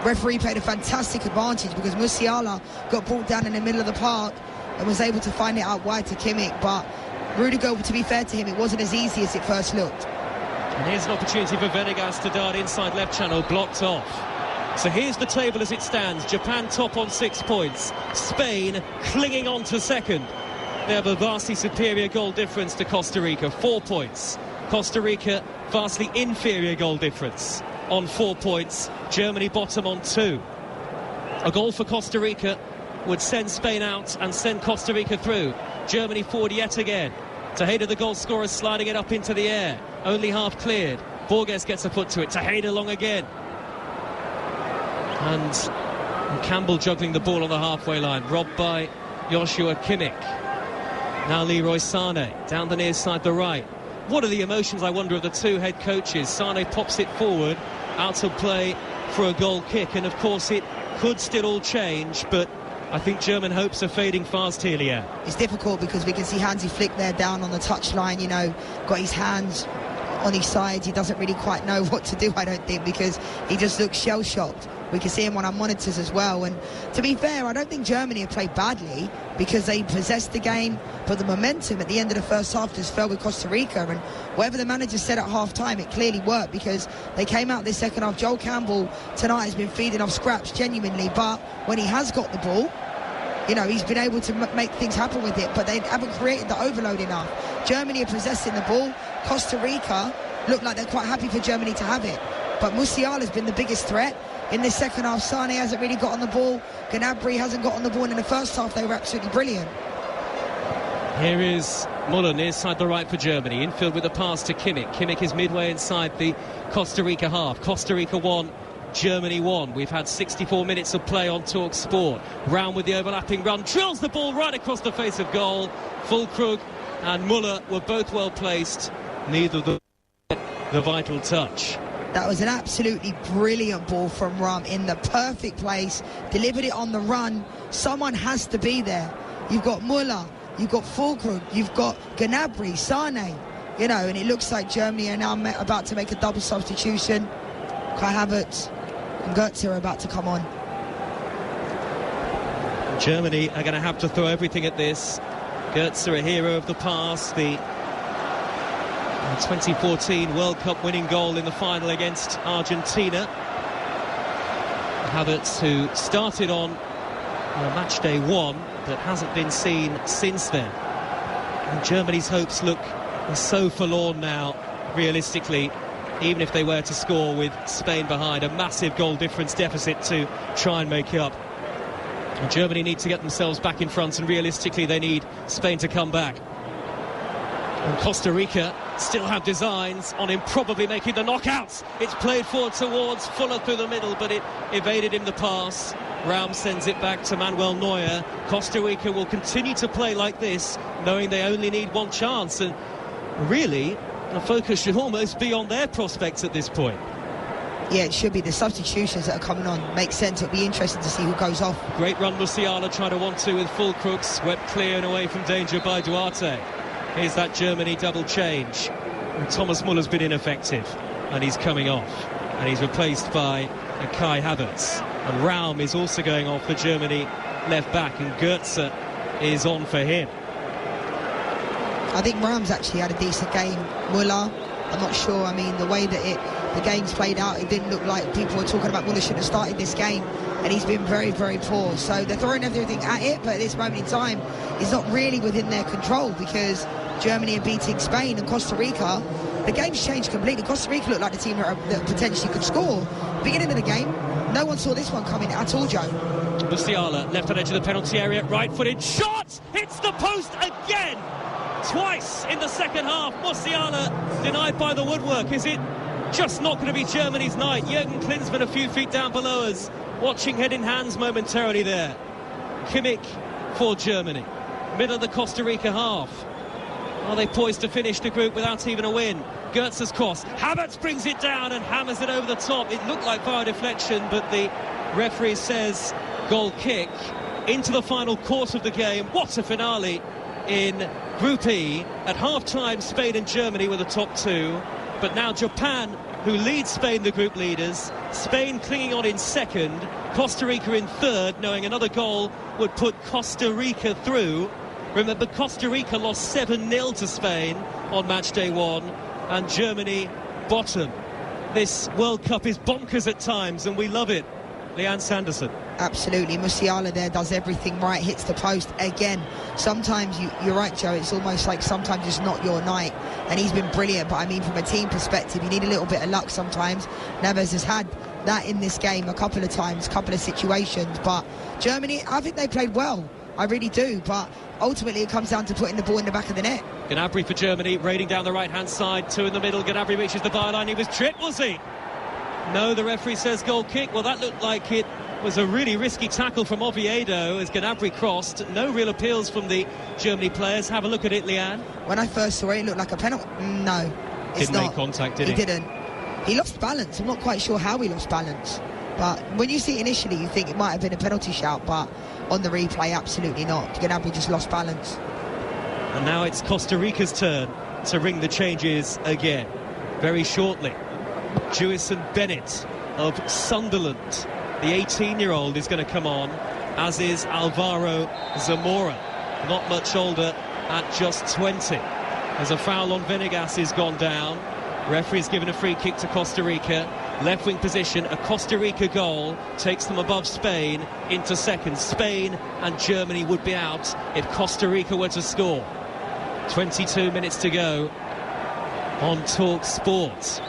S2: referee played a fantastic advantage, because Musiala got brought down in the middle of the park and was able to find it out wide to Kimmich. But Rudiger, to be fair to him, it wasn't as easy as it first looked.
S1: And here's an opportunity for Venegas to dart inside left channel, blocked off. So here's the table as it stands. Japan top on 6 points. Spain clinging on to second. They have a vastly superior goal difference to Costa Rica, 4 points. Costa Rica, vastly inferior goal difference on 4 points. Germany bottom on 2. A goal for Costa Rica would send Spain out and send Costa Rica through. Germany forward yet again. Tejeda, the goal scorer, sliding it up into the air. Only half cleared. Borges gets a foot to it. Tejeda long again. And Campbell juggling the ball on the halfway line. Robbed by Joshua Kimmich. Now Leroy Sane down the near side, the right. What are the emotions, I wonder, of the two head coaches? Sane pops it forward, out to play for a goal kick. And, of course, it could still all change, but I think German hopes are fading fast here, Leah. It's
S2: difficult because we can see Hansi Flick there down on the touchline, you know, got his hands on his sides. He doesn't really quite know what to do, I don't think, because he just looks shell-shocked. We can see him on our monitors as well. And to be fair, I don't think Germany have played badly, because they possessed the game, but the momentum at the end of the first half just fell with Costa Rica. And whatever the manager said at half-time, it clearly worked, because they came out this second half. Joel Campbell tonight has been feeding off scraps, genuinely, but when he has got the ball, you know, he's been able to make things happen with it, but they haven't created the overload enough. Germany are possessing the ball. Costa Rica look like they're quite happy for Germany to have it. But Musiala's been the biggest threat. In this second half, Sane hasn't really got on the ball. Gnabry hasn't got on the ball. And in the first half, they were absolutely brilliant.
S1: Here is Muller near side the right for Germany. Infield with a pass to Kimmich. Kimmich is midway inside the Costa Rica half. Costa Rica 1, Germany 1. We've had 64 minutes of play on TalkSport. Round with the overlapping run. Drills the ball right across the face of goal. Fulkrug and Muller were both well placed. Neither of them the vital touch.
S2: That was an absolutely brilliant ball from Ram in the perfect place, delivered it on the run. Someone has to be there. You've got Muller, you've got Fulkrug, you've got Gnabry, Sane, you know, and it looks like Germany are now about to make a double substitution. Kai Havertz and Goetze are about to come on.
S1: Germany are going to have to throw everything at this. Goetze, a hero of the past, the 2014 World Cup winning goal in the final against Argentina. Havertz, who started on match day 1 but hasn't been seen since then. And Germany's hopes look so forlorn now, realistically, even if they were to score with Spain behind. A massive goal difference deficit to try and make up. And Germany need to get themselves back in front, and realistically they need Spain to come back. And Costa Rica still have designs on him probably making the knockouts. It's played forward towards Fuller through the middle, but it evaded him the pass. Raum sends it back to Manuel Neuer. Costa Rica will continue to play like this, knowing they only need one chance, and really the focus should almost be on their prospects at this point.
S2: Yeah, it should be. The substitutions that are coming on make sense. It'll be interesting to see who goes off.
S1: Great run, Musiala trying to 1-2 with Fulkrug, swept clear and away from danger by Duarte. Here's that Germany double change. And Thomas Muller's been ineffective, and he's coming off, and he's replaced by Kai Havertz. And Raum is also going off for Germany left back, and Goetze is on for him.
S2: I think Raum's actually had a decent game. Muller, I'm not sure. I mean, the way that the game's played out, it didn't look like people were talking about Muller should have started this game, and he's been very, very poor. So they're throwing everything at it, but at this moment in time, it's not really within their control, because Germany are beating Spain and Costa Rica. The game's changed completely. Costa Rica looked like the team that potentially could score. Beginning of the game, no one saw this one coming at all, Joe.
S1: Musiala, left on edge of the penalty area, right-footed shot! Hits the post again! Twice in the second half. Musiala denied by the woodwork. Is it just not going to be Germany's night? Jürgen Klinsmann a few feet down below us, watching head in hands momentarily there. Kimmich for Germany. Middle of the Costa Rica half. Are they poised to finish the group without even a win? Goetze's cross. Havertz brings it down and hammers it over the top. It looked like via deflection, but the referee says goal kick. Into the final quarter of the game. What a finale in Group E. At half-time, Spain and Germany were the top two. But now Japan, who leads Spain, the group leaders. Spain clinging on in second. Costa Rica in third, knowing another goal would put Costa Rica through. Remember, Costa Rica lost 7-0 to Spain on match day 1, and Germany bottom. This World Cup is bonkers at times, and we love it. Leanne Sanderson.
S2: Absolutely. Musiala there does everything right, hits the post again. Sometimes, you're right, Joe, it's almost like sometimes it's not your night, and he's been brilliant, but I mean, from a team perspective, you need a little bit of luck sometimes. Neves has had that in this game a couple of times, couple of situations, but Germany, I think they played well. I really do, but ultimately it comes down to putting the ball in the back of the net.
S1: Gnabry for Germany, raiding down the right-hand side, 2 in the middle. Gnabry reaches the byline. He was tripped, was he? No, the referee says goal kick. Well, that looked like it was a really risky tackle from Oviedo as Gnabry crossed. No real appeals from the Germany players. Have a look at it, Leanne.
S2: When I first saw it, it looked like a penalty. No, it's
S1: didn't
S2: not.
S1: make contact, did he?
S2: He didn't. He lost balance. I'm not quite sure how he lost balance. But when you see it initially, you think it might have been a penalty shout, but on the replay, absolutely not. Gnabry just lost balance.
S1: And now it's Costa Rica's turn to ring the changes again. Very shortly, Jewison Bennett of Sunderland, the 18-year-old, is going to come on, as is Alvaro Zamora, not much older at just 20. As a foul on Venegas has gone down. Referee's given a free kick to Costa Rica. Left wing position, a Costa Rica goal takes them above Spain into second. Spain and Germany would be out if Costa Rica were to score. 22 minutes to go on Talk Sport.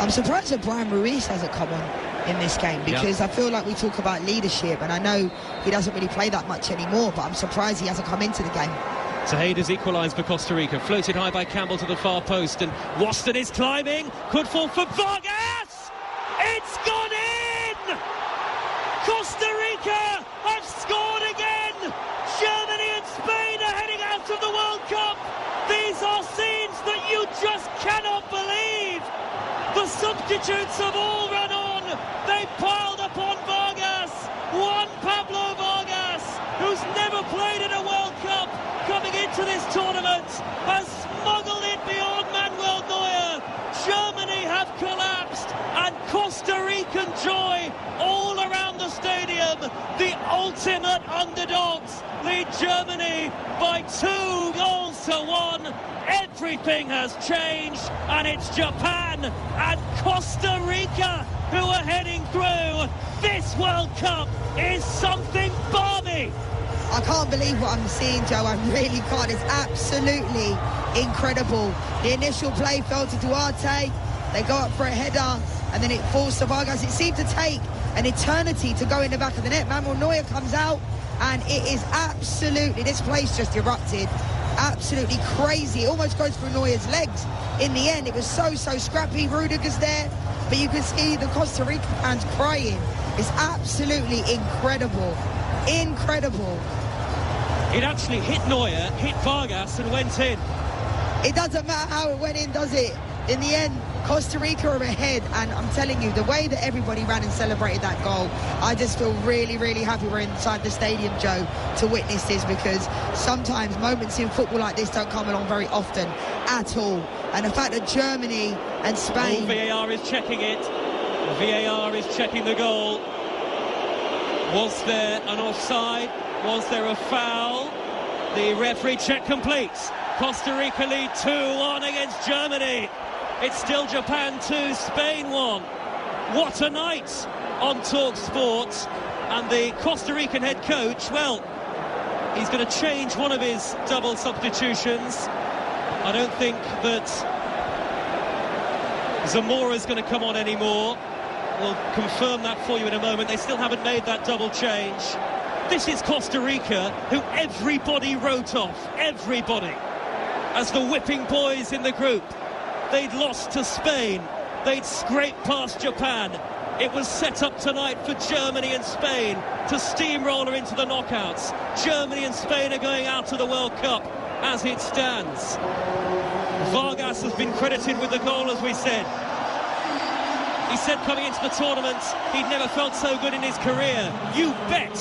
S2: I'm surprised that Brian Ruiz hasn't come on in this game, because I feel like we talk about leadership, and I know he doesn't really play that much anymore, but I'm surprised he hasn't come into the game.
S1: Tejeda's equalised for Costa Rica. Floated high by Campbell to the far post, and Waston is climbing. Could fall for Vargas! It's gone in! Costa Rica have scored again! Germany and Spain are heading out of the World substitutes have all run on. They piled upon Vargas. One Pablo Vargas, who's never played in a World Cup, coming into this tournament, has smuggled it beyond Manuel Neuer. Germany have collapsed, and Costa Rican joy all around the stadium. The ultimate underdogs lead Germany by 2-1. Everything has changed, and it's Japan and Costa Rica who are heading through. This World Cup is something balmy.
S2: I can't believe what I'm seeing, Joe. I really can't. It's absolutely incredible. The initial play fell to Duarte. They go up for a header, and then it falls to Vargas. It seemed to take an eternity to go in the back of the net. Manuel Neuer comes out, and it is absolutely, this place just erupted. Absolutely crazy. It almost goes through Neuer's legs. In the end, it was so scrappy. Rudiger's there, but you can see the Costa Rica fans crying. It's absolutely incredible. Incredible.
S1: It actually hit Neuer, hit Vargas, and went in.
S2: It doesn't matter how it went in, does it? In the end, Costa Rica are ahead, and I'm telling you, the way that everybody ran and celebrated that goal, I just feel really, really happy we're inside the stadium, Joe, to witness this, because sometimes moments in football like this don't come along very often at all. And the fact that Germany and Spain...
S1: VAR is checking it. VAR is checking the goal. Was there an offside? Was there a foul? The referee check complete. Costa Rica lead 2-1 against Germany. It's still Japan 2, Spain 1. What a night on TalkSport. And the Costa Rican head coach, well, he's going to change one of his double substitutions. I don't think that Zamora's going to come on anymore. We'll confirm that for you in a moment. They still haven't made that double change. This is Costa Rica, who everybody wrote off, everybody, as the whipping boys in the group. They'd lost to Spain. They'd scraped past Japan. It was set up tonight for Germany and Spain to steamroller into the knockouts. Germany and Spain are going out to the World Cup as it stands. Vargas has been credited with the goal, as we said. He said coming into the tournament he'd never felt so good in his career. You bet.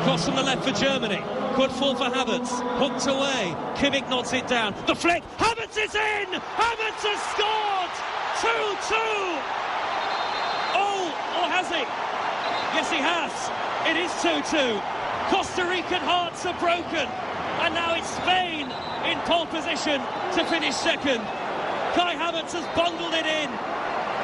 S1: Cross from the left for Germany. Could fall for Havertz. Hooked away. Kimmich knocks it down. The flick. Havertz is in! Havertz has scored! 2-2! Oh, or has he? Yes, he has. It is 2-2. Costa Rican hearts are broken. And now it's Spain in pole position to finish second. Kai Havertz has bundled it in.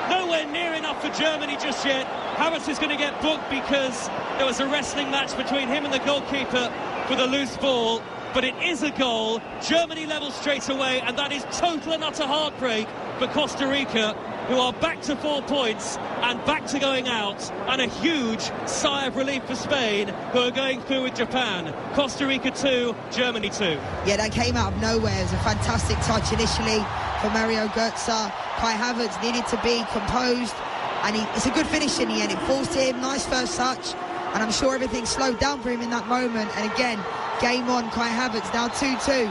S1: Nowhere near enough for Germany just yet. Havertz is going to get booked because there was a wrestling match between him and the goalkeeper for the loose ball. But it is a goal. Germany level straight away, and that is total and utter heartbreak for Costa Rica, who are back to 4 points and back to going out, and a huge sigh of relief for Spain, who are going through with Japan. Costa Rica 2, Germany 2.
S2: Yeah, that came out of nowhere. It was a fantastic touch initially for Mario Götze. Kai Havertz needed to be composed, and it's a good finish in the end. It falls to him, nice first touch, and I'm sure everything slowed down for him in that moment. And again, game on, Kai Havertz now 2-2.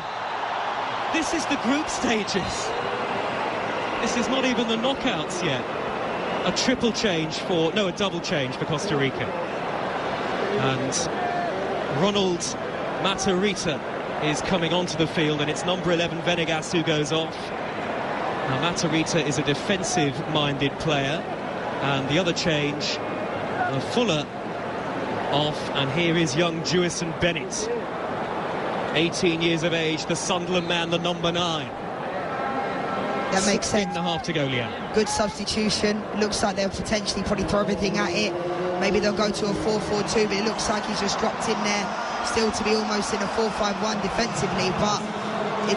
S1: This is the group stages. This is not even the knockouts yet. A double change for Costa Rica. And Ronald Matarrita is coming onto the field, and it's number 11 Venegas who goes off. Now Matarrita is a defensive-minded player, and the other change, Fuller off, and here is young Jewison Bennett, 18 years of age, the Sunderland man, the number 9.
S2: That makes sense.
S1: 16.5 to go, Leanne.
S2: Good substitution. Looks like they'll potentially probably throw everything at it. Maybe they'll go to a 4-4-2, but it looks like he's just dropped in there, still to be almost in a 4-5-1 defensively. But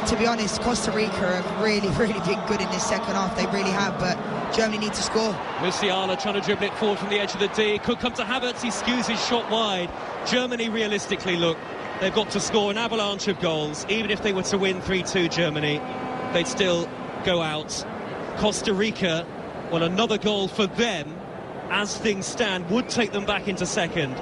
S2: to be honest, Costa Rica have really, really been good in this second half. They really have, but Germany need to score. Musiala
S1: trying to dribble it forward from the edge of the D. Could come to Havertz. He skews his shot wide. Germany, realistically, look, they've got to score an avalanche of goals. Even if they were to win 3-2, Germany, they'd still go out. Costa Rica, well, another goal for them, as things stand, would take them back into second.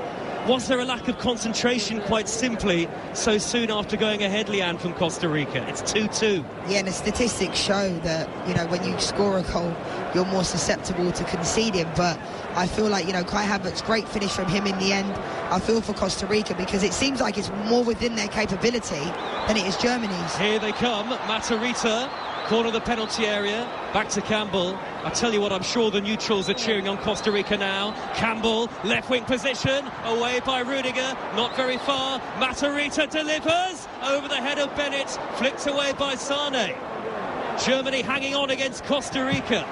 S1: Was there a lack of concentration, quite simply, so soon after going ahead, Leanne, from Costa Rica? It's 2-2.
S2: Yeah, and the statistics show that, you know, when you score a goal, you're more susceptible to conceding. But I feel like, you know, Kai Havertz, great finish from him in the end. I feel for Costa Rica because it seems like it's more within their capability than it is Germany's.
S1: Here they come, Matarrita, corner of the penalty area, back to Campbell. I tell you what, I'm sure the neutrals are cheering on Costa Rica now. Campbell, left wing position, away by Rudiger, not very far. Matarrita delivers, over the head of Bennett, flicked away by Sane. Germany hanging on against Costa Rica.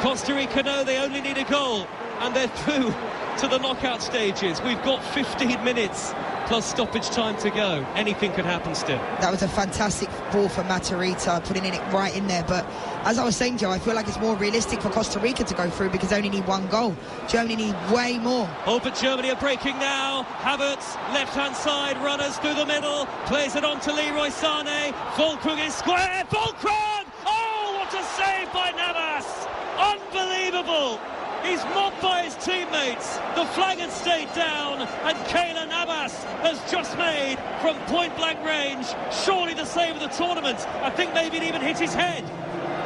S1: Costa Rica know they only need a goal, and they're through to the knockout stages. We've got 15 minutes plus stoppage time to go. Anything could happen still. That
S2: was a fantastic ball for Matarrita, putting it right in there. But as I was saying, Joe, I feel like it's more realistic for Costa Rica to go through because they only need one goal. Germany need way more.
S1: Oh, but Germany are breaking now. Havertz, left-hand side, runners through the middle, plays it on to Leroy Sane. Füllkrug is square. Füllkrug! Oh, what a save by Navas! Unbelievable! He's mobbed by his teammates. The flag had stayed down, and Keylor Navas has just made from point-blank range, surely the save of the tournament. I think maybe it even hit his head.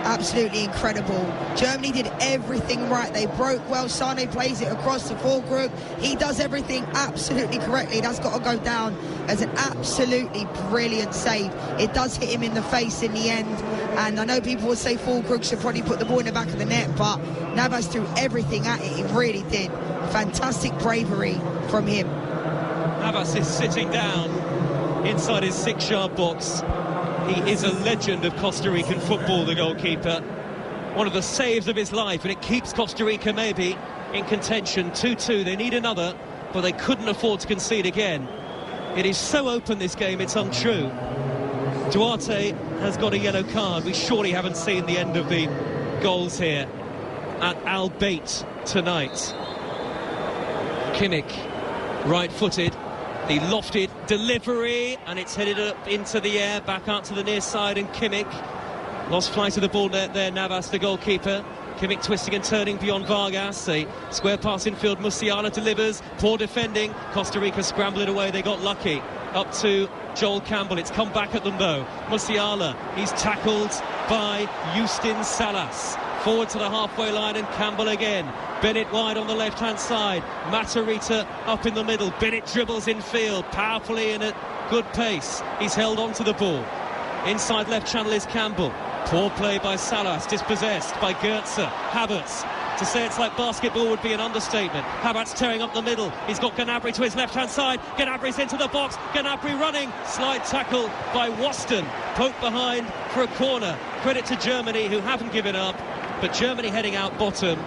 S2: Absolutely incredible. Germany did everything right. They broke well. Sane plays it across the Füllkrug. He does everything absolutely correctly. That's got to go down as an absolutely brilliant save. It does hit him in the face in the end. And I know people would say Füllkrug should probably put the ball in the back of the net, but Navas threw everything at it. He really did. Fantastic bravery from him.
S1: Navas is sitting down inside his 6-yard box. He is a legend of Costa Rican football, the goalkeeper. One of the saves of his life, and it keeps Costa Rica maybe in contention. 2-2, they need another, but they couldn't afford to concede again. It is so open, this game, it's untrue. Duarte has got a yellow card. We surely haven't seen the end of the goals here at Al Bayt tonight. Kimmich, right-footed. The lofted delivery, and it's headed up into the air, back out to the near side, and Kimmich lost flight of the ball there. Navas, the goalkeeper. Kimmich twisting and turning beyond Vargas. A square pass infield. Musiala delivers. Poor defending. Costa Rica scramble it away. They got lucky. Up to Joel Campbell. It's come back at them though. Musiala, he's tackled by Justin Salas. Forward to the halfway line, and Campbell again. Bennett wide on the left-hand side. Matarrita up in the middle. Bennett dribbles infield powerfully and at good pace. He's held on to the ball. Inside left channel is Campbell. Poor play by Salas, dispossessed by Goetze. Havertz. To say it's like basketball would be an understatement. Havertz tearing up the middle. He's got Gnabry to his left-hand side. Gnabry's into the box. Gnabry running. Slide tackle by Waston. Poked behind for a corner. Credit to Germany, who haven't given up. But Germany heading out bottom.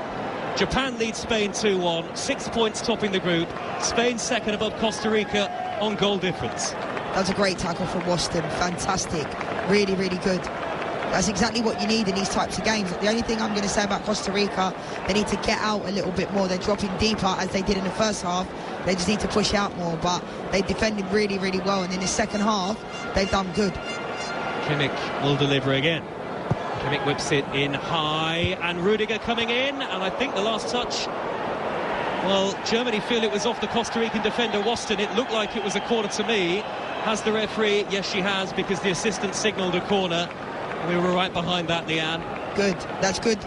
S1: Japan leads Spain 2-1, 6 points topping the group. Spain second above Costa Rica on goal difference.
S2: That was a great tackle from Waston. Fantastic. Really, really good. That's exactly what you need in these types of games. The only thing I'm going to say about Costa Rica, they need to get out a little bit more. They're dropping deeper as they did in the first half. They just need to push out more, but they defended really, really well. And in the second half, they've done good.
S1: Kimmich will deliver again. Kimmich whips it in high, and Rudiger coming in, and I think the last touch, well, Germany feel it was off the Costa Rican defender Waston. It looked like it was a corner to me. Has the referee? Yes, she has, because the assistant signalled a corner. We were right behind that, Leanne.
S2: Good, that's good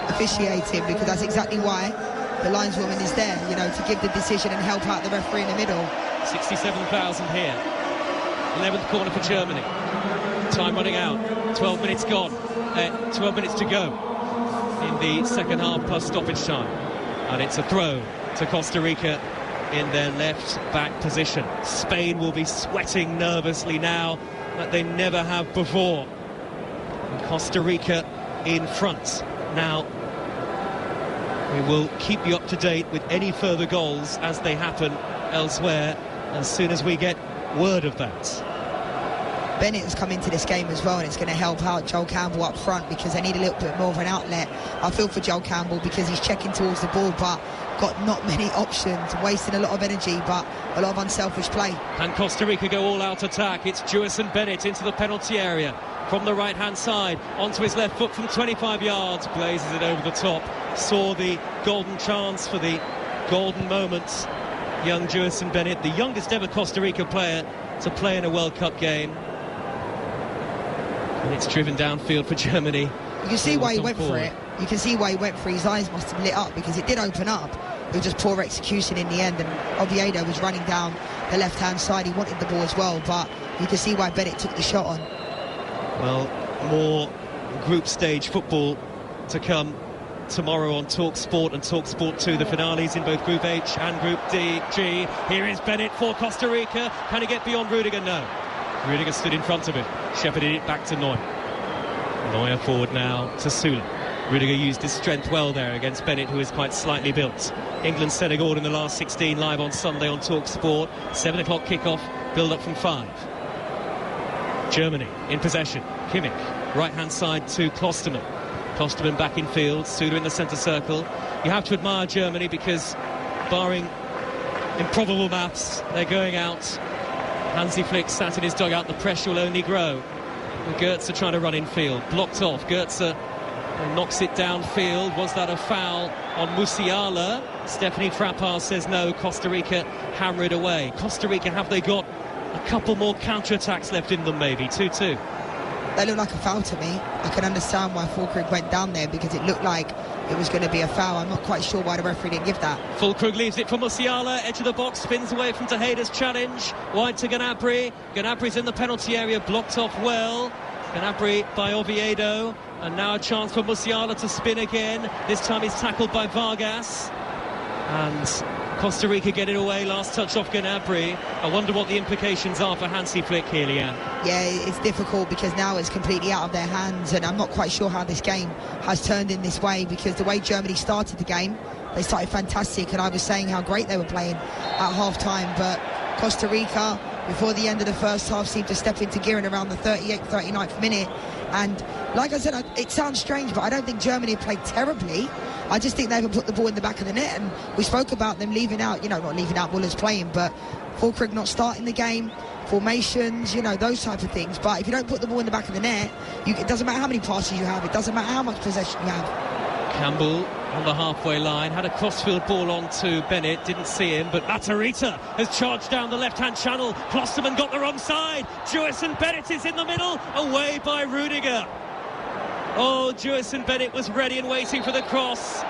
S2: officiating, because that's exactly why the lineswoman is there, you know, to give the decision and help out the referee in the middle.
S1: 67,000 here. 11th corner for Germany. Time running out. 12 minutes gone. 12 minutes to go in the second half plus stoppage time. And it's a throw to Costa Rica in their left-back position. Spain will be sweating nervously now, like they never have before. And Costa Rica in front. Now, we will keep you up to date with any further goals as they happen elsewhere as soon as we get word of that.
S2: Bennett has come into this game as well, and it's going to help out Joel Campbell up front because they need a little bit more of an outlet. I feel for Joel Campbell because he's checking towards the ball but got not many options, wasting a lot of energy but a lot of unselfish play.
S1: And Costa Rica go all-out attack. It's Jewison Bennett into the penalty area from the right-hand side, onto his left foot from 25 yards, blazes it over the top. Saw the golden chance for the golden moments young Joyson Bennett, the youngest ever Costa Rica player to play in a World Cup game. And it's driven downfield for Germany.
S2: You can see why he went for it. You can see why he went for it. His eyes must have lit up because it did open up. It was just poor execution in the end, and Oviedo was running down the left-hand side. He wanted the ball as well, but you can see why Bennett took the shot on. Well,
S1: more group stage football to come tomorrow on TalkSport and TalkSport 2, the finales in both Group H and Group G. Here is Bennett for Costa Rica. Can he get beyond Rudiger? No. Rudiger stood in front of him, shepherded it back to Neuer. Neuer forward now to Sula. Rudiger used his strength well there against Bennett, who is quite slightly built. England-Senegal in the last 16, live on Sunday on TalkSport. 7 o'clock kickoff, build-up from 5. Germany in possession. Kimmich, right-hand side to Klostermann. Klostermann back in field, Sula in the centre circle. You have to admire Germany because, barring improbable maths, they're going out. Hansi Flick sat in his dugout, the pressure will only grow. And Goetze trying to run in field, blocked off. Goetze knocks it downfield. Was that a foul on Musiala? Stephanie Frappard says no. Costa Rica hammer it away. Costa Rica, have they got a couple more counter-attacks left in them maybe? 2-2.
S2: They look like a foul to me. I can understand why Füllkrug went down there because it looked like it was going to be a foul. I'm not quite sure why the referee didn't give that.
S1: Füllkrug leaves it for Musiala, edge of the box, spins away from Tejeda's challenge. Wide to Gnabry. Gnabry's in the penalty area, blocked off well. Gnabry by Oviedo, and now a chance for Musiala to spin again. This time he's tackled by Vargas, and Costa Rica get it away. Last touch off Gnabry. I wonder what the implications are for Hansi Flick here, Leanne.
S2: Yeah, it's difficult because now it's completely out of their hands, and I'm not quite sure how this game has turned in this way, because the way Germany started the game, they started fantastic, and I was saying how great they were playing at half-time, but Costa Rica, before the end of the first half, seemed to step into gear in around the 38th, 39th minute. And like I said, it sounds strange, but I don't think Germany played terribly. I just think they haven't put the ball in the back of the net. And we spoke about them leaving out, not leaving out Muller's playing, but Füllkrug not starting the game, formations, those type of things. But if you don't put the ball in the back of the net, it doesn't matter how many passes you have. It doesn't matter how much possession you have.
S1: Campbell on the halfway line, had a crossfield ball on to Bennett, didn't see him, but Matarrita has charged down the left-hand channel. Klostermann got the wrong side. Joyson Bennett is in the middle, away by Rudiger. Oh, Joyson Bennett was ready and waiting for the cross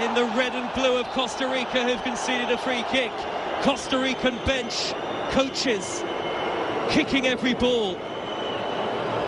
S1: in the red and blue of Costa Rica, who've conceded a free kick. Costa Rican bench coaches kicking every ball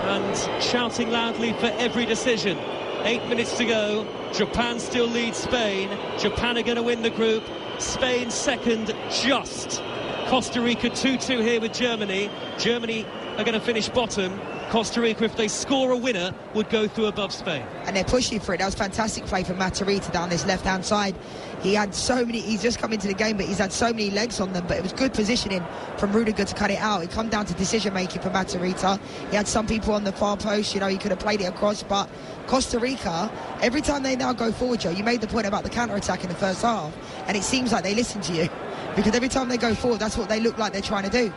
S1: and shouting loudly for every decision. 8 minutes to go. Japan still leads Spain. Japan are going to win the group. Spain second just. Costa Rica 2-2 here with Germany. Germany are going to finish bottom. Costa Rica, if they score a winner, would go through above Spain.
S2: And they're pushing for it. That was fantastic play from Matarrita down this left-hand side. He's just come into the game, but he's had so many legs on them, but it was good positioning from Rudiger to cut it out. It come down to decision-making for Matarrita. He had some people on the far post, he could have played it across, but Costa Rica, every time they now go forward, Joe, you made the point about the counter-attack in the first half, and it seems like they listen to you, because every time they go forward, that's what they look like they're trying to do.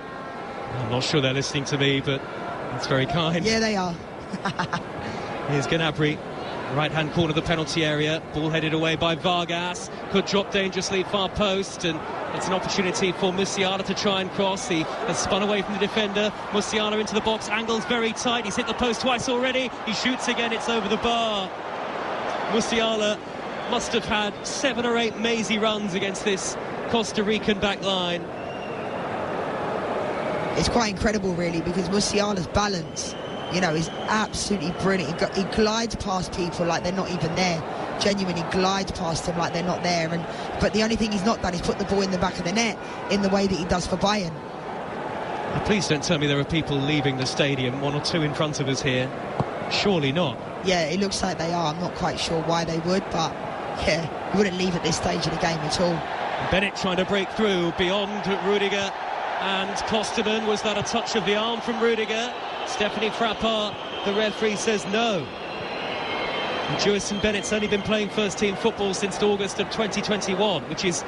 S1: I'm not sure they're listening to me, but that's very kind.
S2: Yeah, they are.
S1: Here's Gnabry, right-hand corner of the penalty area. Ball headed away by Vargas. Could drop dangerously far post, and it's an opportunity for Musiala to try and cross. He has spun away from the defender. Musiala into the box. Angle's very tight. He's hit the post twice already. He shoots again. It's over the bar. Musiala must have had 7 or 8 mazy runs against this Costa Rican back line.
S2: It's quite incredible, really, because Musiala's balance, is absolutely brilliant. He glides past people like they're not even there. Genuinely glides past them like they're not there. But the only thing he's not done is put the ball in the back of the net in the way that he does for Bayern.
S1: Please don't tell me there are people leaving the stadium, 1 or 2 in front of us here. Surely not.
S2: Yeah, it looks like they are. I'm not quite sure why they would, but yeah, you wouldn't leave at this stage of the game at all.
S1: Bennett trying to break through beyond Rudiger and Klostermann. Was that a touch of the arm from Rudiger? Stephanie Frappard, the referee, says no. And Joyson Bennett's only been playing first-team football since August of 2021, which is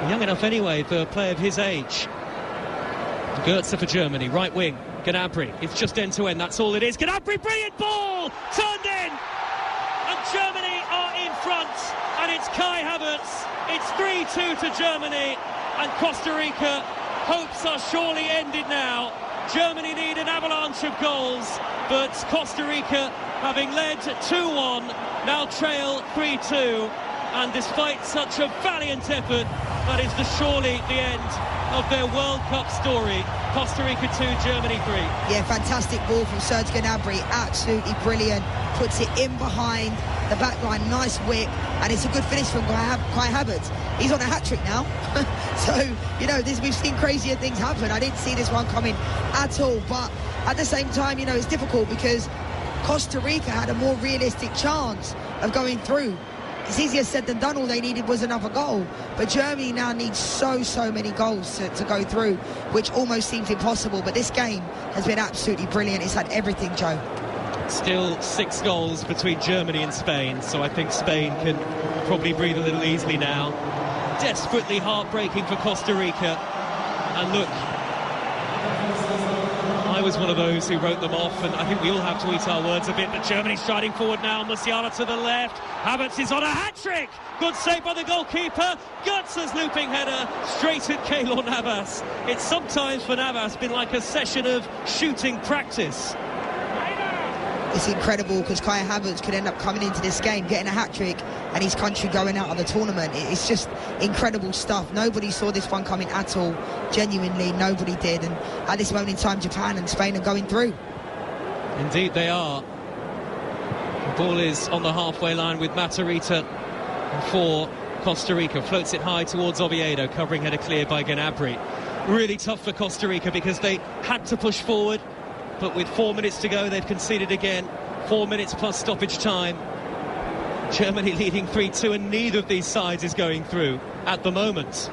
S1: young enough anyway for a player of his age. Goetze for Germany, right wing. Gnabry, it's just end-to-end, that's all it is. Gnabry, brilliant ball! Turned in! And Germany are in front, and it's Kai Havertz. It's 3-2 to Germany. and Costa Rica hopes are surely ended now. Germany need an avalanche of goals, but Costa Rica, having led 2-1, now trail 3-2, and despite such a valiant effort, that is surely the end of their World Cup story. Costa Rica 2, Germany 3.
S2: Yeah, fantastic ball from Serge Gnabry, absolutely brilliant. Puts it in behind the back line, nice whip, and it's a good finish from Kai Havertz. He's on a hat-trick now. So, you know, we've seen crazier things happen. I didn't see this one coming at all, but at the same time, you know, it's difficult because Costa Rica had a more realistic chance of going through. It's easier said than done. All they needed was another goal, but Germany now needs so many goals to go through, which almost seems impossible. But this game has been absolutely brilliant. It's had everything, Joe.
S1: Still 6 goals between Germany and Spain, so I think Spain can probably breathe a little easily now. Desperately heartbreaking for Costa Rica, and look, I was one of those who wrote them off, and I think we all have to eat our words a bit, but Germany's striding forward now. Musiala to the left, Havertz is on a hat-trick. Good save by the goalkeeper. Götze's looping header straight at Keylor Navas. It's sometimes for Navas been like a session of shooting practice.
S2: It's incredible because Kai Havertz could end up coming into this game, getting a hat-trick, and his country going out of the tournament. It's just incredible stuff. Nobody saw this one coming at all. Genuinely, nobody did. And at this moment in time, Japan and Spain are going through.
S1: Indeed, they are. The ball is on the halfway line with Matarrita for Costa Rica. Floats it high towards Oviedo, covering header clear by Gnabry. Really tough for Costa Rica because they had to push forward. But with 4 minutes to go, they've conceded again. 4 minutes plus stoppage time. Germany leading 3-2, and neither of these sides is going through at the moment.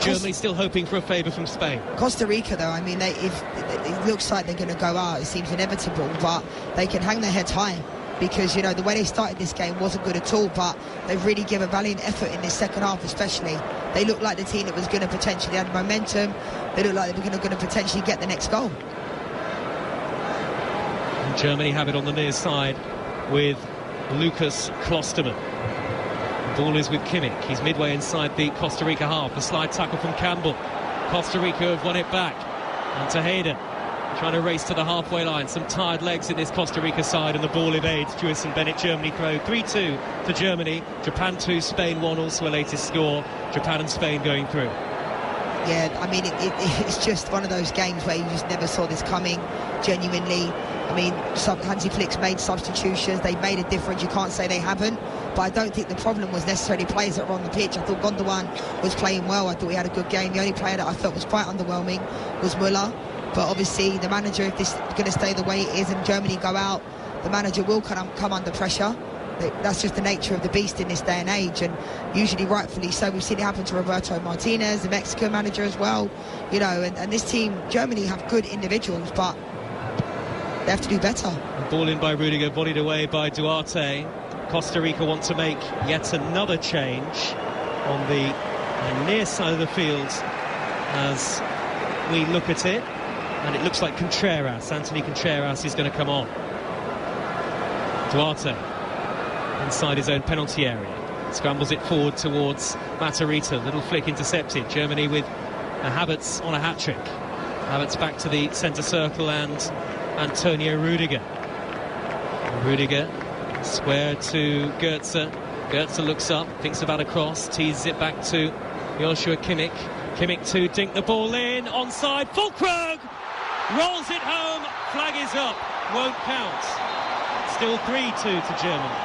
S1: Germany still hoping for a favour from Spain.
S2: Costa Rica, though, I mean, it looks like they're going to go out. It seems inevitable, but they can hang their heads high because, you know, the way they started this game wasn't good at all, but they've really given a valiant effort in this second half especially. They looked like the team that was going to potentially have momentum. They looked like they were going to potentially get the next goal.
S1: Germany have it on the near side with Lucas Klostermann. Ball is with Kimmich. He's midway inside the Costa Rica half. The slide tackle from Campbell. Costa Rica have won it back. And to Hayden, trying to race to the halfway line. Some tired legs in this Costa Rica side, and the ball evades Jewison Bennett. Germany throw 3-2 to Germany. Japan 2, Spain 1, also a latest score. Japan and Spain going through.
S2: Yeah, I mean, it's just one of those games where you just never saw this coming, genuinely. I mean, Hansi Flick's made substitutions. They've made a difference. You can't say they haven't. But I don't think the problem was necessarily players that were on the pitch. I thought Gondwan was playing well. I thought he had a good game. The only player that I felt was quite underwhelming was Müller. But obviously, the manager, if this is going to stay the way it is and Germany go out, the manager will come under pressure. That's just the nature of the beast in this day and age, and usually rightfully so. We've seen it happen to Roberto Martinez, the Mexican manager as well, you know, and this team, Germany, have good individuals, but they have to do better.
S1: Ball in by Rudiger, bodied away by Duarte. Costa Rica want to make yet another change on the near side of the field as we look at it, and it looks like Anthony Contreras is going to come on. Duarte inside his own penalty area, scrambles it forward towards Matarrita. Little flick intercepted. Germany with Havertz on a hat-trick. Havertz back to the centre circle and Antonio Rudiger. Rudiger square to Götze. Götze looks up, thinks about a cross, teases it back to Joshua Kimmich. Kimmich to dink the ball in, onside. Füllkrug rolls it home. Flag is up, won't count. Still 3-2 to Germany.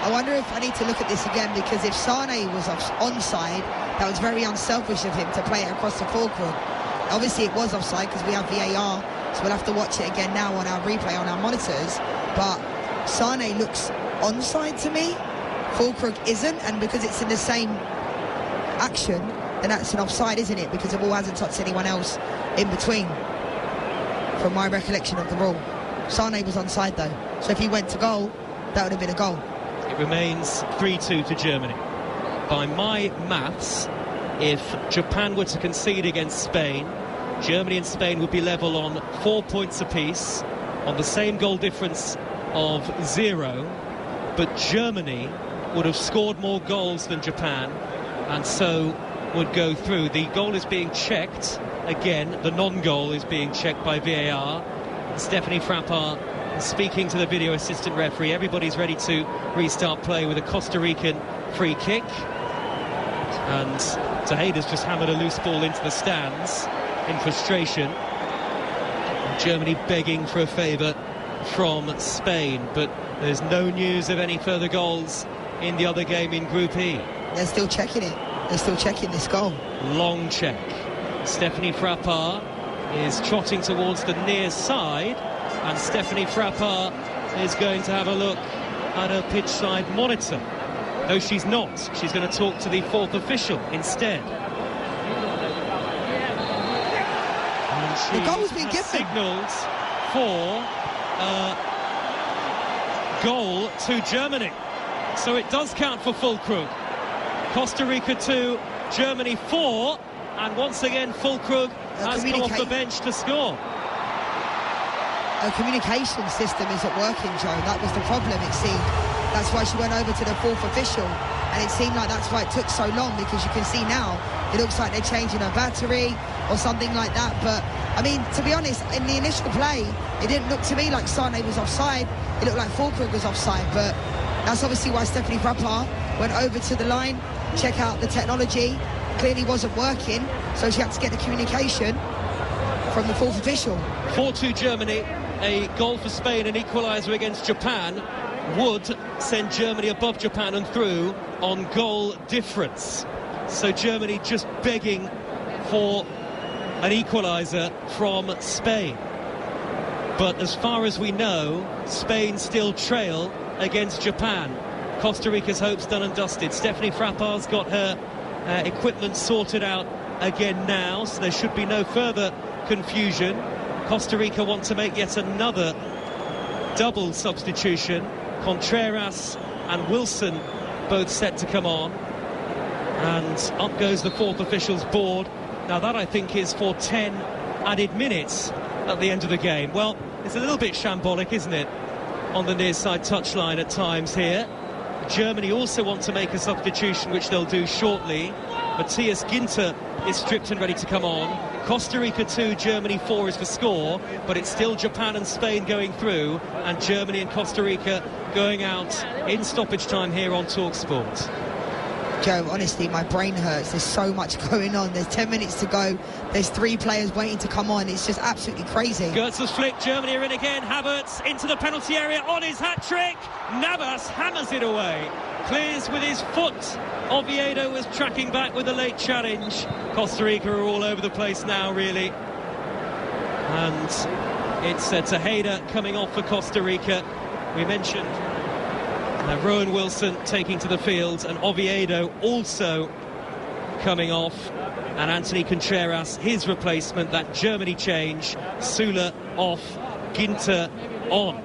S2: I wonder if I need to look at this again, because if Sane was onside, that was very unselfish of him to play it across the Füllkrug. Obviously it was offside because we have VAR, so we'll have to watch it again now on our replay on our monitors. But Sane looks onside to me. Füllkrug isn't, and because it's in the same action, then that's an offside, isn't it? Because the ball hasn't touched anyone else in between, from my recollection of the rule. Sane was onside though, so if he went to goal, that would have been a goal.
S1: It remains 3-2 to Germany. By my maths, if Japan were to concede against Spain, Germany and Spain would be level on 4 points apiece, on the same goal difference of 0, but Germany would have scored more goals than Japan, and so would go through. The goal is being checked again. The non-goal is being checked by VAR. Stephanie Frappart speaking to the video assistant referee. Everybody's ready to restart play with a Costa Rican free kick. And Tejeda's just hammered a loose ball into the stands in frustration. Germany begging for a favour from Spain, but there's no news of any further goals in the other game in Group E.
S2: They're still checking it. They're still checking this goal.
S1: Long check. Stephanie Frappart is trotting towards the near side, and Stephanie Frappart is going to have a look at her pitch side monitor. No, she's not. She's going to talk to the fourth official instead.
S2: The goal's been given.
S1: Signalled for goal to Germany. So it does count for Füllkrug. Costa Rica 2, Germany 4, and once again Füllkrug has come off the bench to score.
S2: Her communication system isn't working, Joe. That was the problem, it seemed. That's why she went over to the fourth official, and it seemed like that's why it took so long, because you can see now it looks like they're changing her battery or something like that. But I mean, to be honest, in the initial play it didn't look to me like Sané was offside. It looked like Füllkrug was offside, but that's obviously why Stephanie Frappart went over to the line, check out the technology. Clearly wasn't working, so she had to get the communication from the fourth official.
S1: 4-2 Germany. A goal for Spain, an equaliser against Japan, would send Germany above Japan and through on goal difference. So Germany just begging for an equaliser from Spain. But as far as we know, Spain still trail against Japan. Costa Rica's hopes done and dusted. Stephanie Frappart's got her equipment sorted out again now, so there should be no further confusion. Costa Rica want to make yet another double substitution. Contreras and Wilson both set to come on, and up goes the fourth official's board. Now that, I think, is for 10 added minutes at the end of the game. Well, it's a little bit shambolic, isn't it, on the near side touchline at times here. Germany also want to make a substitution, which they'll do shortly. Matthias Ginter is stripped and ready to come on. Costa Rica 2, Germany 4 is the score, but it's still Japan and Spain going through, and Germany and Costa Rica going out in stoppage time here on TalkSport.
S2: Joe, honestly, my brain hurts. There's so much going on. There's 10 minutes to go. There's 3 players waiting to come on. It's just absolutely crazy.
S1: Goetz's flick. Germany are in again. Havertz into the penalty area on his hat-trick. Navas hammers it away. Clears with his foot. Oviedo was tracking back with a late challenge. Costa Rica are all over the place now, really. And it's Tejeda coming off for Costa Rica. We mentioned Rowan Wilson taking to the field, and Oviedo also coming off, and Anthony Contreras, his replacement, that Germany change. Süle off, Ginter on.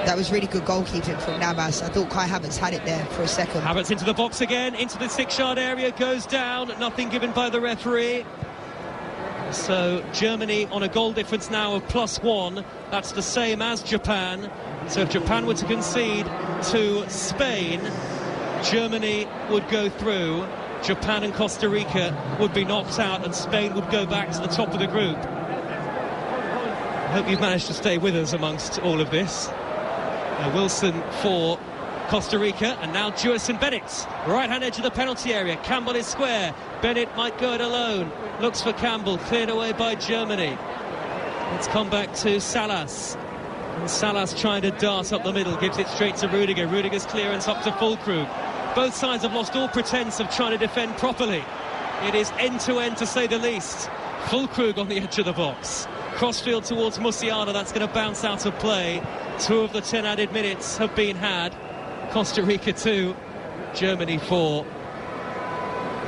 S2: That was really good goalkeeping from Navas. I thought Kai Havertz had it there for a second.
S1: Havertz into the box again, into the 6-yard area, goes down, nothing given by the referee. So Germany on a goal difference now of +1. That's the same as Japan. So if Japan were to concede to Spain, Germany would go through. Japan and Costa Rica would be knocked out, and Spain would go back to the top of the group. I hope you've managed to stay with us amongst all of this. Wilson for Costa Rica, and now Jewison Bennett, right-hand edge of the penalty area. Campbell is square. Bennett might go it alone. Looks for Campbell, cleared away by Germany. Let's come back to Salas. And Salas trying to dart up the middle, gives it straight to Rudiger. Rudiger's clearance up to Füllkrug. Both sides have lost all pretense of trying to defend properly. It is end-to-end, to say the least. Füllkrug on the edge of the box. Crossfield towards Musiala, that's going to bounce out of play. 2 of the 10 added minutes have been had. Costa Rica 2, Germany 4.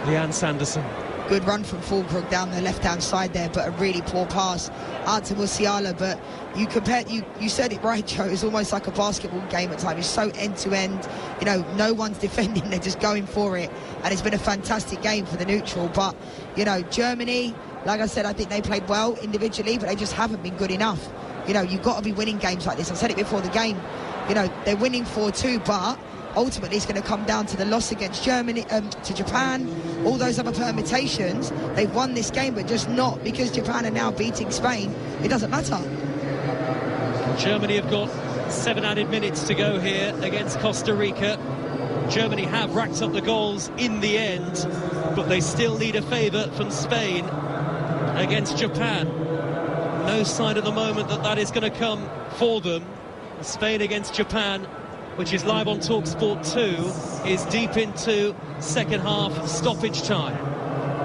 S1: Leanne Sanderson.
S2: Good run from Füllkrug down the left-hand side there, but a really poor pass out to Musiala. But you said it right, Joe. It's almost like a basketball game at times. It's so end-to-end. You know, no one's defending. They're just going for it. And it's been a fantastic game for the neutral. But, you know, Germany, like I said, I think they played well individually, but they just haven't been good enough. You know, you've got to be winning games like this. I said it before the game. You know, they're winning 4-2, but ultimately it's going to come down to the loss against Germany, to Japan, all those other permutations. They've won this game, but just not because Japan are now beating Spain. It doesn't matter.
S1: Germany have got 7 added minutes to go here against Costa Rica. Germany have racked up the goals in the end, but they still need a favour from Spain against Japan. No sign at the moment that that is going to come for them. Spain against Japan, which is live on TalkSport 2, is deep into second half stoppage time.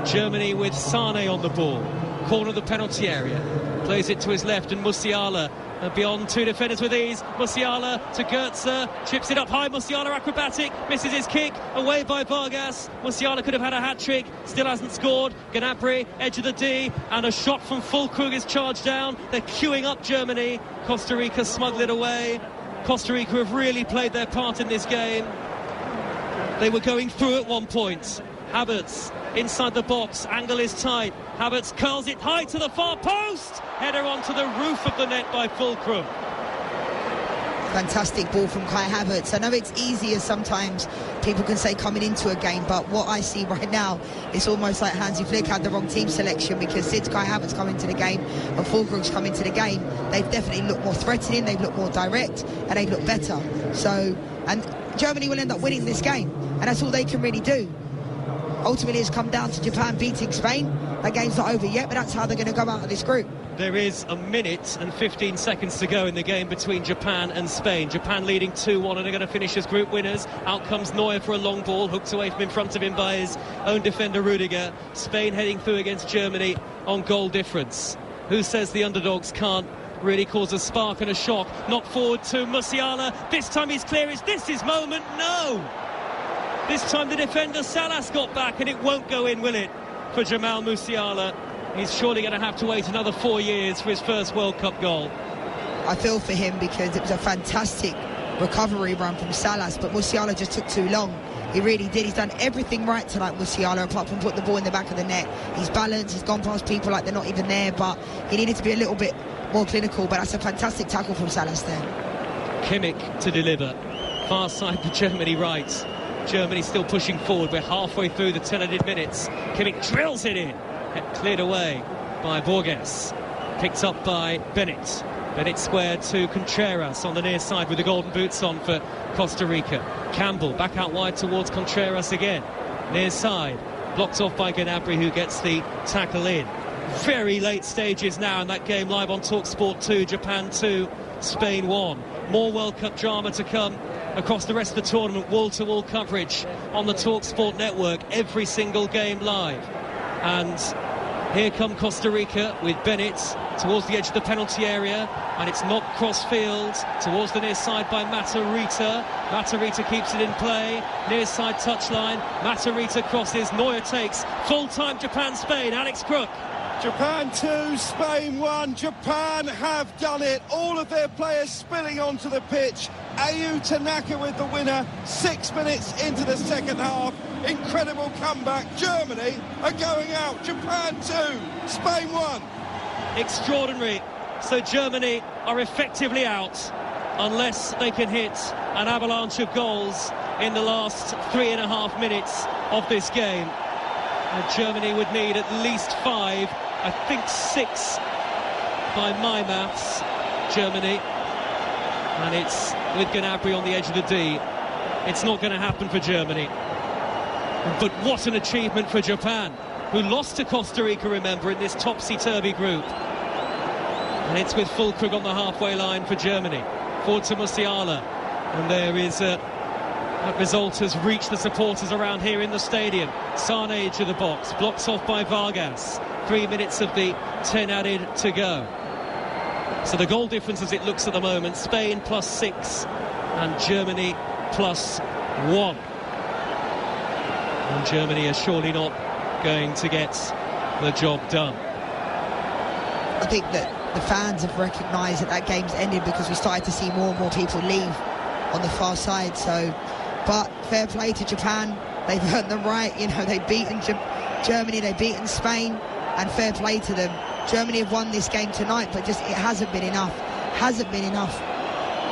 S1: Germany with Sane on the ball, corner of the penalty area, plays it to his left, and Musiala beyond 2 defenders with ease. Musiala to Goetze, chips it up high. Musiala acrobatic, misses his kick, away by Vargas. Musiala could have had a hat-trick, still hasn't scored. Gnabry, edge of the D, and a shot from Füllkrug is charged down. They're queuing up Germany. Costa Rica smuggle it away. Costa Rica have really played their part in this game. They were going through at one point. Havertz inside the box, angle is tight. Havertz curls it high to the far post. Header onto the roof of the net by Füllkrug.
S2: Fantastic ball from Kai Havertz. I know it's easier sometimes, people can say, coming into a game, but what I see right now, it's almost like Hansi Flick had the wrong team selection, because since Kai Havertz come into the game and Füllkrug's come into the game, they've definitely looked more threatening, they've looked more direct, and they've looked better. So, and Germany will end up winning this game, and that's all they can really do. Ultimately, it's come down to Japan beating Spain. That game's not over yet, but that's how they're going to go out of this group.
S1: There is a minute and 15 seconds to go in the game between Japan and Spain. Japan leading 2-1, and they're going to finish as group winners. Out comes Neuer for a long ball, hooked away from in front of him by his own defender Rudiger. Spain heading through against Germany on goal difference. Who says the underdogs can't really cause a spark and a shock? Knocked forward to Musiala. This time he's clear. Is this his moment? No! This time the defender Salas got back, and it won't go in, will it, for Jamal Musiala? He's surely going to have to wait another 4 years for his first World Cup goal.
S2: I feel for him, because it was a fantastic recovery run from Salas, but Musiala just took too long. He really did. He's done everything right tonight, Musiala, apart from put the ball in the back of the net. He's balanced, he's gone past people like they're not even there, but he needed to be a little bit more clinical. But that's a fantastic tackle from Salas there.
S1: Kimmich to deliver. Far side for Germany right. Germany still pushing forward. We're halfway through the 10 added minutes. Kimmich drills it in. Cleared away by Borges. Picked up by Bennett. Bennett squared to Contreras on the near side with the golden boots on for Costa Rica. Campbell back out wide towards Contreras again. Near side. Blocked off by Gnabry, who gets the tackle in. Very late stages now in that game, live on TalkSport 2. Japan 2, Spain 1. More World Cup drama to come across the rest of the tournament. Wall-to-wall coverage on the TalkSport network. Every single game live. And here come Costa Rica with Bennett towards the edge of the penalty area, and it's knocked cross-field towards the near side by Matarrita. Matarrita keeps it in play, near side touchline. Matarrita crosses, Neuer takes. Full-time Japan-Spain, Alex Crook.
S3: Japan 2, Spain 1. Japan have done it. All of their players spilling onto the pitch. Ayu Tanaka with the winner 6 minutes into the second half. Incredible comeback. Germany are going out. Japan 2, Spain 1.
S1: Extraordinary. So Germany are effectively out unless they can hit an avalanche of goals in the last 3.5 minutes of this game. And Germany would need at least 5, I think 6 by my maths, Germany. And it's with Gnabry on the edge of the D. It's not going to happen for Germany. But what an achievement for Japan, who lost to Costa Rica, remember, in this topsy-turvy group. And it's with Füllkrug on the halfway line for Germany. Forward to Musiala. And there is that result has reached the supporters around here in the stadium. Sane edge of the box, blocks off by Vargas. 3 minutes of the 10 added to go. So the goal difference as it looks at the moment, Spain +6 and Germany +1. And Germany are surely not going to get the job done.
S2: I think that the fans have recognised that that game's ended, because we started to see more and more people leave on the far side. So, but fair play to Japan. They've earned the right. You know, they've beaten Germany, they've beaten Spain, and fair play to them. Germany have won this game tonight, but just it hasn't been enough. Hasn't been enough.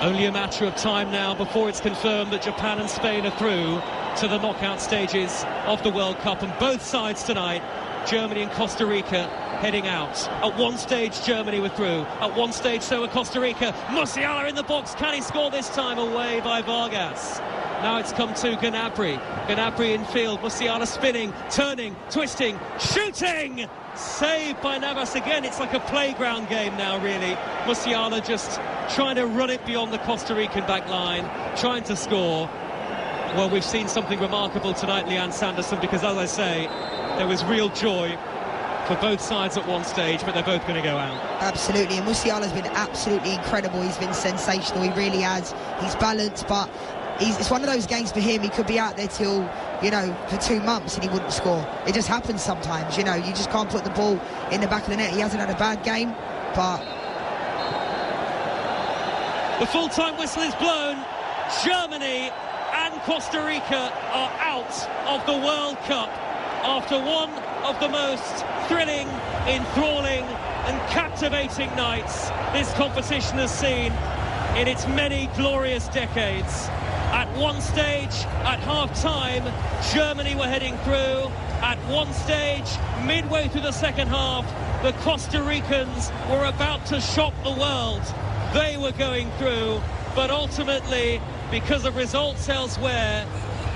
S1: Only a matter of time now before it's confirmed that Japan and Spain are through to the knockout stages of the World Cup, and both sides tonight, Germany and Costa Rica, heading out. At one stage Germany were through, at one stage so were Costa Rica. Musiala in the box, can he score this time? Away by Vargas. Now it's come to Gnabry in field, Musiala spinning, turning, twisting, shooting! Saved by Navas again. It's like a playground game now, really. Musiala just trying to run it beyond the Costa Rican back line, trying to score. Well, we've seen something remarkable tonight, Leanne Sanderson, because as I say, there was real joy for both sides at one stage, but they're both going to go out.
S2: Absolutely, and Musiala's been absolutely incredible. He's been sensational, he really has. He's balanced, but it's one of those games for him. He could be out there till, you know, for 2 months and he wouldn't score. It just happens sometimes, you know. You just can't put the ball in the back of the net. He hasn't had a bad game, but...
S1: The full-time whistle is blown. Germany and Costa Rica are out of the World Cup after one of the most thrilling, enthralling and captivating nights this competition has seen in its many glorious decades. At one stage, at half-time, Germany were heading through. At one stage, midway through the second half, the Costa Ricans were about to shock the world. They were going through, but ultimately, because of results elsewhere,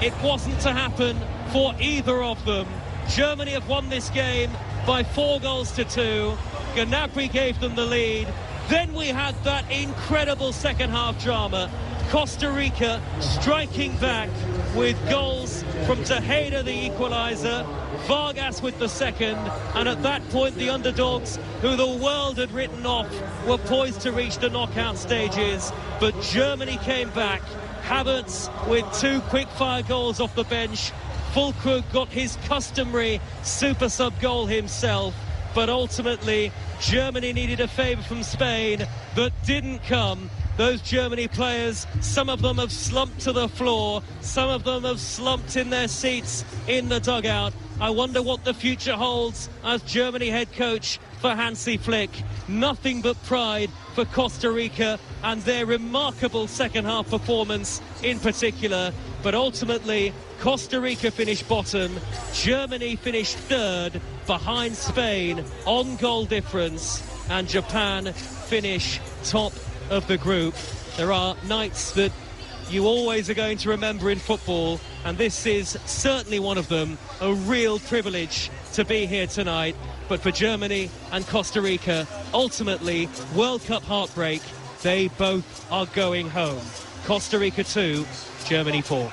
S1: it wasn't to happen for either of them. Germany have won this game by 4-2. Gnabry gave them the lead. Then we had that incredible second half drama. Costa Rica striking back with goals from Tejeda, the equaliser, Vargas with the second, and at that point the underdogs, who the world had written off, were poised to reach the knockout stages, but Germany came back. Havertz with 2 quick-fire goals off the bench. Füllkrug got his customary super sub goal himself, but ultimately Germany needed a favour from Spain that didn't come. Those Germany players, some of them have slumped to the floor, some of them have slumped in their seats in the dugout. I wonder what the future holds as Germany head coach for Hansi Flick. Nothing but pride for Costa Rica and their remarkable second half performance in particular. But ultimately, Costa Rica finished bottom, Germany finished third behind Spain on goal difference, and Japan finish top of the group. There are nights that you always are going to remember in football, and this is certainly one of them. A real privilege to be here tonight. But for Germany and Costa Rica, ultimately, World Cup heartbreak. They both are going home. Costa Rica 2, Germany 4.